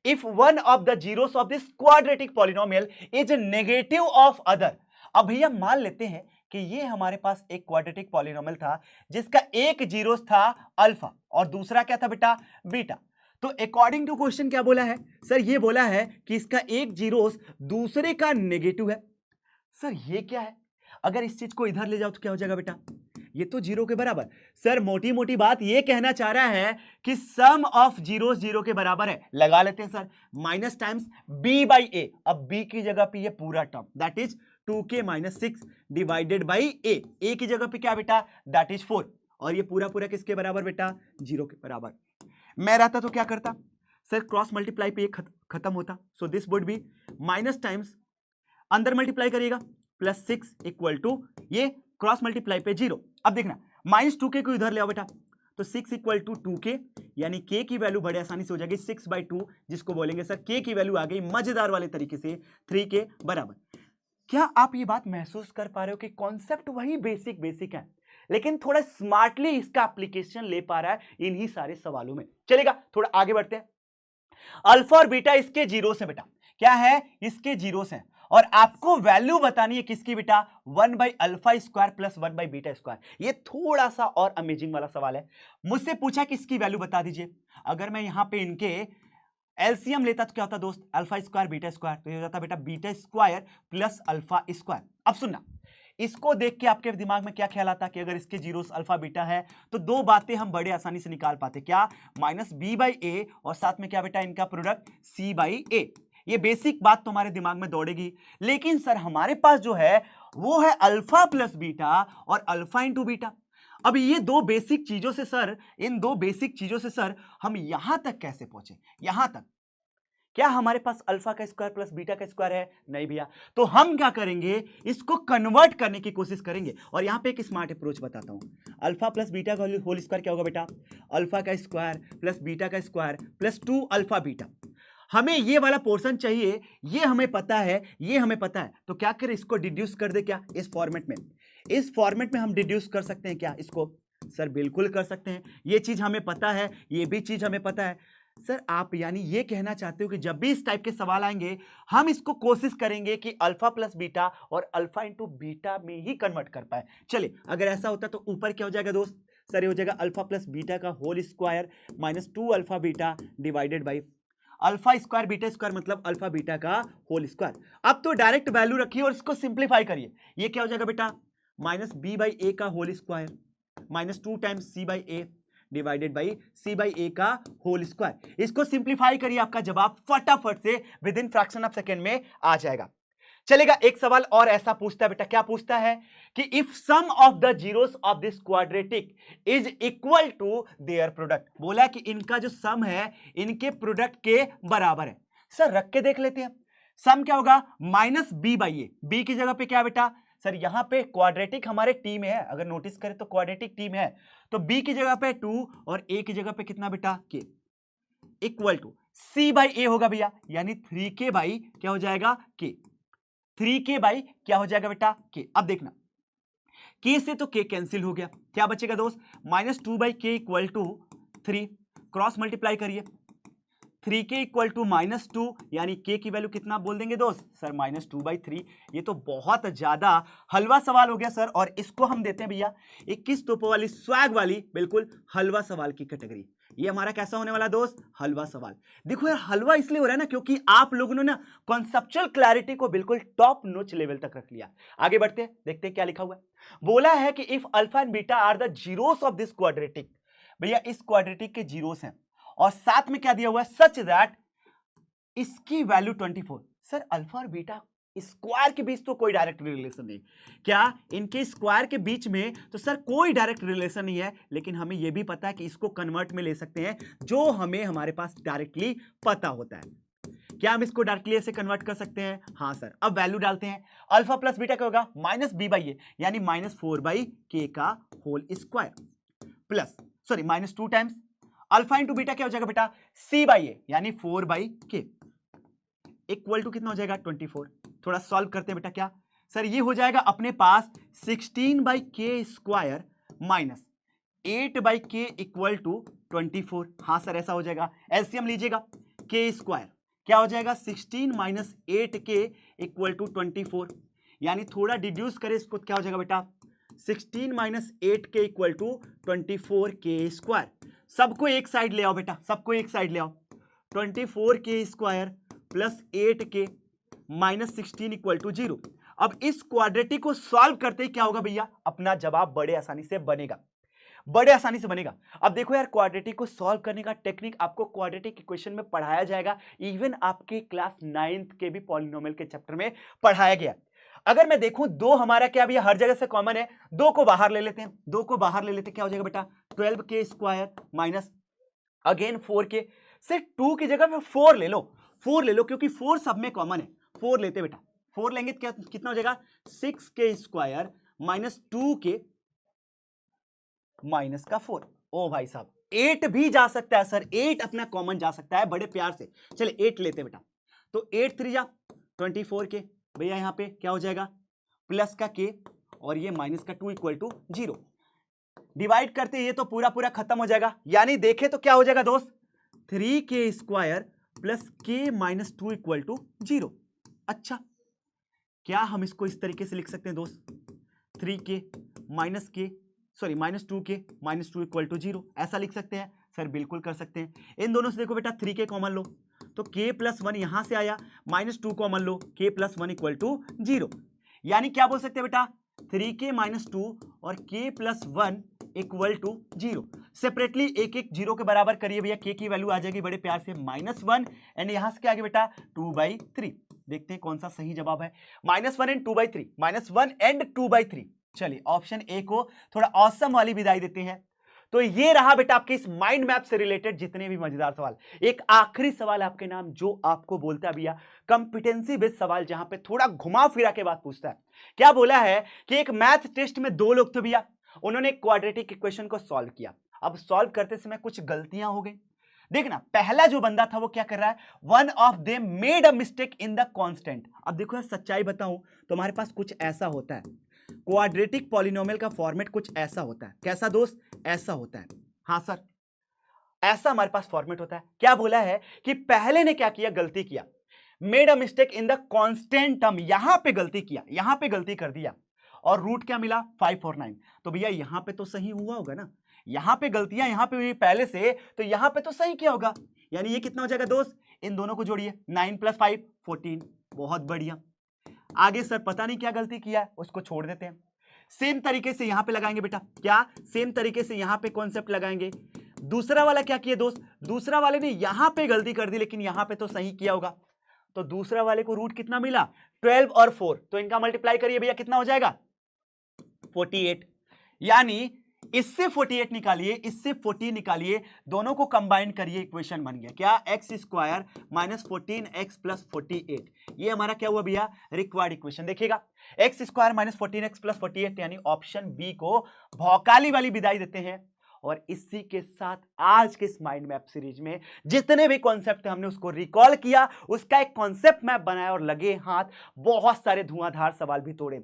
if one of the zeros of this quadratic polynomial is negative of other. अब भैया मान लेते हैं कि ये हमारे पास एक क्वाड्रेटिक पॉलिनोमियल था जिसका एक जीरोस था अल्फा और दूसरा क्या था बेटा बीटा। तो अकॉर्डिंग टू क्वेश्चन क्या बोला है सर, ये बोला है कि इसका एक जीरोस दूसरे का नेगेटिव है। सर ये क्या है, अगर इस चीज को इधर ले जाओ तो क्या हो जाएगा बेटा, ये तो जीरो के बराबर। सर मोटी मोटी बात ये कहना चाह रहा है कि सम ऑफ जीरो जीरो के बराबर है। लगा लेते हैं sir, minus times b by A. अब b की जगह पे ये पूरा term that is 2k minus 6 divided by A की जगह पे क्या बेटा, दैट इज 4, और ये पूरा पूरा किसके बराबर बेटा, जीरो के बराबर। मैं रहता तो क्या करता सर, क्रॉस मल्टीप्लाई पे खत्म होता, so this would be minus times अंदर मल्टीप्लाई करिएगा प्लस 6 इक्वल टू ये क्रॉस मल्टीप्लाई पे जीरो। अब देखना माइनस 2k को इधर ले आओ बेटा, तो 6 इक्वल टू 2k, यानी k की वैल्यू बड़े आसानी से हो जाएगी 6/2, जिसको बोलेंगे सर k की वैल्यू आ गई मजेदार वाले तरीके से 3 के बराबर। क्या आप ये बात महसूस कर पा रहे हो कि कॉन्सेप्ट वही बेसिक है, लेकिन थोड़ा स्मार्टली इसका एप्लीकेशन ले पा रहा है इन्हीं सारे सवालों में। चलेगा, थोड़ा आगे बढ़ते हैं। अल्फा और बीटा इसके जीरो से बेटा, क्या है, इसके जीरो से, और आपको वैल्यू बतानी है किसकी बेटा, 1/α² प्लस 1/β²। ये थोड़ा सा और अमेजिंग वाला सवाल है। मुझसे पूछा कि इसकी वैल्यू बता दीजिए। अगर मैं यहां पे इनके एलसीएम लेता तो क्या होता दोस्त, α² β², तो ये हो जाता बेटा β² प्लस α²। अब सुनना, इसको देख के आपके दिमाग में क्या ख्याल आता कि अगर इसके जीरो अल्फा बीटा है तो दो बातें हम बड़े आसानी से निकाल पाते, क्या, माइनस b/a और साथ में क्या बेटा इनका प्रोडक्ट c/a। ये बेसिक बात तुम्हारे दिमाग में दौड़ेगी। लेकिन सर हमारे पास जो है वो है अल्फा प्लस बीटा और अल्फा इंटू बीटा। अब ये दो बेसिक चीजों से सर, इन दो बेसिक चीजों से सर हम यहां तक कैसे पहुंचे, यहां तक क्या हमारे पास अल्फा का स्क्वायर प्लस बीटा का स्क्वायर है, नहीं भैया। तो हम क्या करेंगे, इसको कन्वर्ट करने की कोशिश करेंगे। और यहां पे एक स्मार्ट अप्रोच बताता हूं। अल्फा प्लस बीटा का होल स्क्वायर क्या होगा बेटा, अल्फा का स्क्वायर प्लस बीटा का स्क्वायर प्लस 2 अल्फा बीटा। हमें ये वाला पोर्शन चाहिए, ये हमें पता है, ये हमें पता है, तो क्या करें, इसको डिड्यूस कर दे क्या इस फॉर्मेट में। इस फॉर्मेट में हम डिड्यूस कर सकते हैं क्या इसको, सर बिल्कुल कर सकते हैं। ये चीज हमें पता है, ये भी चीज हमें पता है। सर आप यानी ये कहना चाहते हो कि जब भी इस टाइप के सवाल आएंगे हम इसको कोशिश करेंगे कि अल्फा प्लस बीटा और अल्फा इंटू बीटा में ही कन्वर्ट कर पाए। चलिए अगर ऐसा होता तो ऊपर क्या हो जाएगा दोस्त, सर ये हो जाएगा अल्फा प्लस बीटा का whole square minus 2 alpha beta divided by alpha square beta square, मतलब अल्फा बीटा का होल स्क्वायर। अब तो डायरेक्ट वैल्यू रखिए और इसको सिंप्लीफाई करिए। ये क्या हो जाएगा बेटा, माइनस b/a का whole square minus 2 times c/a divided by c/a का होल स्क्वायर। इसको सिंप्लीफाई करिए, आपका जवाब फटाफट से with in fraction of second में आ जाएगा। चलेगा, एक सवाल और ऐसा पूछता है बेटा, क्या पूछता है कि if sum of the zeros of this quadratic is equal to their product. बोला कि इनका जो सम है इनके प्रोडक्ट के बराबर है। सर रख के देख लेते हैं, सम क्या होगा, माइनस b/a। b की जगह पे क्या बेटा, सर यहां पे क्वाड्रेटिक हमारे टी में है, अगर नोटिस करें तो क्वाड्रेटिक टी में है, तो b की जगह पे 2 और a की जगह पे कितना बेटा k, इक्वल टू c/a होगा भैया, यानी 3k बाई क्या हो जाएगा k, 3k बाई क्या हो जाएगा बेटा k। अब देखना k से तो k कैंसिल हो गया, क्या बचेगा दोस्त, minus 2/k equal to 3, cross multiply करिए, 3k इक्वल टू माइनस 2, यानी k की वैल्यू कितना बोल देंगे दोस्त, सर माइनस 2/3। ये तो बहुत ज्यादा हलवा सवाल हो गया सर, और इसको हम देते हैं भैया 21 तोपों वाली स्वैग वाली बिल्कुल हलवा सवाल की कैटेगरी। ये हमारा कैसा होने वाला दोस्त, हलवा सवाल। देखो यार हलवा इसलिए हो रहा है ना क्योंकि आप लोगों ने ना कॉन्सेप्चुअल क्लैरिटी को बिल्कुल टॉप नॉच लेवल तक रख लिया। आगे बढ़ते हैं, देखते हैं क्या लिखा हुआ है। बोला है कि if alpha and beta are the zeros of this quadratic, भैया इस क्वाड्रेटिक के जीरोस हैं और साथ में क्या दिया हुआ है, सच दैट इसकी वैल्यू 24। सर अल्फा और बीटा स्क्वायर के बीच तो कोई डायरेक्ट रिलेशन नहीं, क्या इनके स्क्वायर के बीच में तो सर कोई डायरेक्ट रिलेशन नहीं है, लेकिन हमें यह भी पता है कि इसको कन्वर्ट में ले सकते हैं जो हमें हमारे पास डायरेक्टली पता होता है। क्या हम इसको डायरेक्टली ऐसे कन्वर्ट कर सकते हैं, हाँ सर। अब वैल्यू डालते हैं, अल्फा प्लस बीटा क्या होगा, माइनस b/a यानी माइनस 4/k का whole square plus sorry minus 2 times alpha into beta क्या हो जाएगा बेटा, c/a यानी 4/k इक्वल टू कितना हो जाएगा 24। थोड़ा सॉल्व करते हैं बेटा, क्या सर ये हो जाएगा अपने पास 16/k square minus 8/k equal to 24। हाँ सर ऐसा हो जाएगा, एलसीएम लीजिएगा, k स्क्वायर क्या हो जाएगा 16 माइनस 8k इक्वल टू 24, यानी थोड़ा डिड्यूस करें इसको, क्या हो जाएगा बेटा 16 minus 8k equal to 24k square. सबको एक साइड ले आओ बेटा, सबको एक साइड ले आओ, 24k square plus 8k minus 16 equal to 0। अब इस क्वाड्रेटिक को सॉल्व करते ही क्या होगा भैया, अपना जवाब बड़े आसानी से बनेगा, बड़े आसानी से बनेगा। अब देखो यार, क्वाड्रेटिक को सॉल्व करने का टेक्निक आपको क्वाड्रेटिक इक्वेशन में पढ़ाया जाएगा, इवन आपके क्लास 9th के भी पॉलिनोमियल के चैप्टर में पढ़ाया गया। अगर मैं देखूं दो हमारा क्या भैया हर जगह से कॉमन है, दो को बाहर ले लेते हैं, दो को बाहर ले लेते हैं, क्या हो जाएगा बेटा 12k² माइनस अगेन 4k, सिर्फ 2 की जगह पे 4 ले लो, 4 ले लो क्योंकि 4 सब में कॉमन है, 4 लेते बेटा, 4 लेंगे तो क्या कितना हो जाएगा 6k² माइनस 2k माइनस का 4। ओ भाई साहब 8 भी जा सकता है सर, 8 अपना कॉमन जा सकता है बड़े प्यार से, चले 8 लेते बेटा, तो 8 3 जा 24k भैया, यहां पे क्या हो जाएगा प्लस का k और ये माइनस का 2 इक्वल टू 0, डिवाइड करते ये तो पूरा पूरा खत्म हो जाएगा, यानी देखे तो क्या हो जाएगा दोस्त 3k² plus k minus 2 equal to 0। अच्छा, क्या हम इसको इस तरीके से लिख सकते हैं दोस्त, 3k minus k sorry minus 2k minus 2 equal to 0, ऐसा लिख सकते हैं सर, बिल्कुल कर सकते हैं। इन दोनों से देखो बेटा 3k कॉमन लो तो k प्लस 1 यहां से आया, माइनस 2 कॉमन लो k प्लस 1 इक्वल टू 0, यानी क्या बोल सकते हैं बेटा 3k माइनस 2 और k plus 1 equal to 0। Separately एक एक जीरो के बराबर करिए भैया, k की वैल्यू आ जाएगी बड़े प्यार से -1 एंड यहां से क्या आ गया बेटा 2/3। देखते हैं कौन सा सही जवाब है, -1 एंड 2/3, -1 एंड 2/3। चलिए ऑप्शन ए को थोड़ा ऑसम वाली विदाई देते हैं। तो ये रहा बेटा आपके इस माइंड मैप से रिलेटेड जितने भी मजेदार सवाल। एक आखिरी सवाल आपके नाम जो आपको बोलता है भैया कंपिटेंसी बेस्ड सवाल, जहां पे थोड़ा घुमा फिरा के बात पूछता है। क्या बोला है कि एक मैथ टेस्ट में दो लोग थे भैया, उन्होंने क्वाड्रेटिक इक्वेशन को सॉल्व किया। अब सॉल्व करते समय कुछ गलतियां हो गई। देखना पहला जो बंदा था वो क्या कर रहा है, one of them made a mistake in the constant. अब देखो यार सच्चाई बताऊं तो हमारे पास कुछ ऐसा होता है, क्वाड्रेटिक पॉलिनोमियल का फॉर्मेट कुछ ऐसा होता है। कैसा दोस्त, ऐसा होता है। हाँ सर, ऐसा हमारे पास फॉर्मेट होता है। क्या बोला है कि पहले ने क्या किया, गलती किया, made a mistake in the constant term, यहां पे गलती किया, यहां पे गलती कर दिया और रूट क्या मिला 5 और 9। तो भैया यहां पे तो सही हुआ होगा ना, यहां पे गलतियां यहां पे हुई पहले से, तो यहां पे तो सही क्या होगा, यानी ये कितना हो जाएगा दोस्त, इन दोनों को जोड़िए 9 + 5 14। बहुत बढ़िया। आगे सर पता नहीं क्या गलती किया है, उसको छोड़ देते हैं। सेम तरीके से यहां पे लगाएंगे बेटा, क्या सेम तरीके से यहां पे कॉन्सेप्ट लगाएंगे। दूसरा वाला क्या किया दोस्त, दूसरा वाले ने यहां पे गलती कर दी लेकिन यहां पे तो सही किया होगा। तो दूसरा वाले को रूट कितना मिला 12 और 4, तो इनका मल्टीप्लाई करिए भैया, कितना हो जाएगा 48। यानी इससे 48 निकालिए, इससे 14 निकालिए, दोनों को कंबाइन करिए, इक्वेशन बन गया क्या x² माइनस 14x प्लस 48। ये हमारा क्या हुआ भैया, रिक्वायर्ड इक्वेशन। देखिएगा x² माइनस 14x प्लस 48, यानी ऑप्शन बी को भौकाली वाली विदाई देते हैं। और इसी के साथ आज के इस माइंड मैप सीरीज में जितने भी कॉन्सेप्ट हमने उसको रिकॉल किया, उसका एक कॉन्सेप्ट मैप बनाया और लगे हाथ बहुत सारे धुआंधार सवाल भी तोड़े।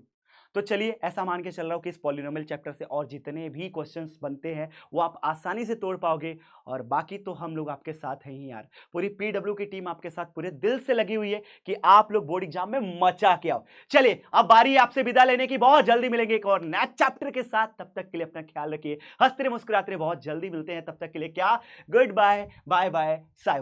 तो चलिए ऐसा मान के चल रहा हूं कि इस पॉलिनोमियल चैप्टर से और जितने भी क्वेश्चंस बनते हैं वो आप आसानी से तोड़ पाओगे। और बाकी तो हम लोग आपके साथ हैं ही यार, पूरी पीडब्ल्यू की टीम आपके साथ पूरे दिल से लगी हुई है कि आप लोग बोर्ड एग्जाम में मचा के आओ। चलिए अब बारी आपसे विदा लेने की, बहुत जल्दी मिलेंगे एक और नया चैप्टर के साथ। तब तक के लिए अपना ख्याल रखिए, हंसते मुस्कुराते बहुत जल्दी मिलते हैं। तब तक के लिए क्या, good bye, bye bye, sayonara.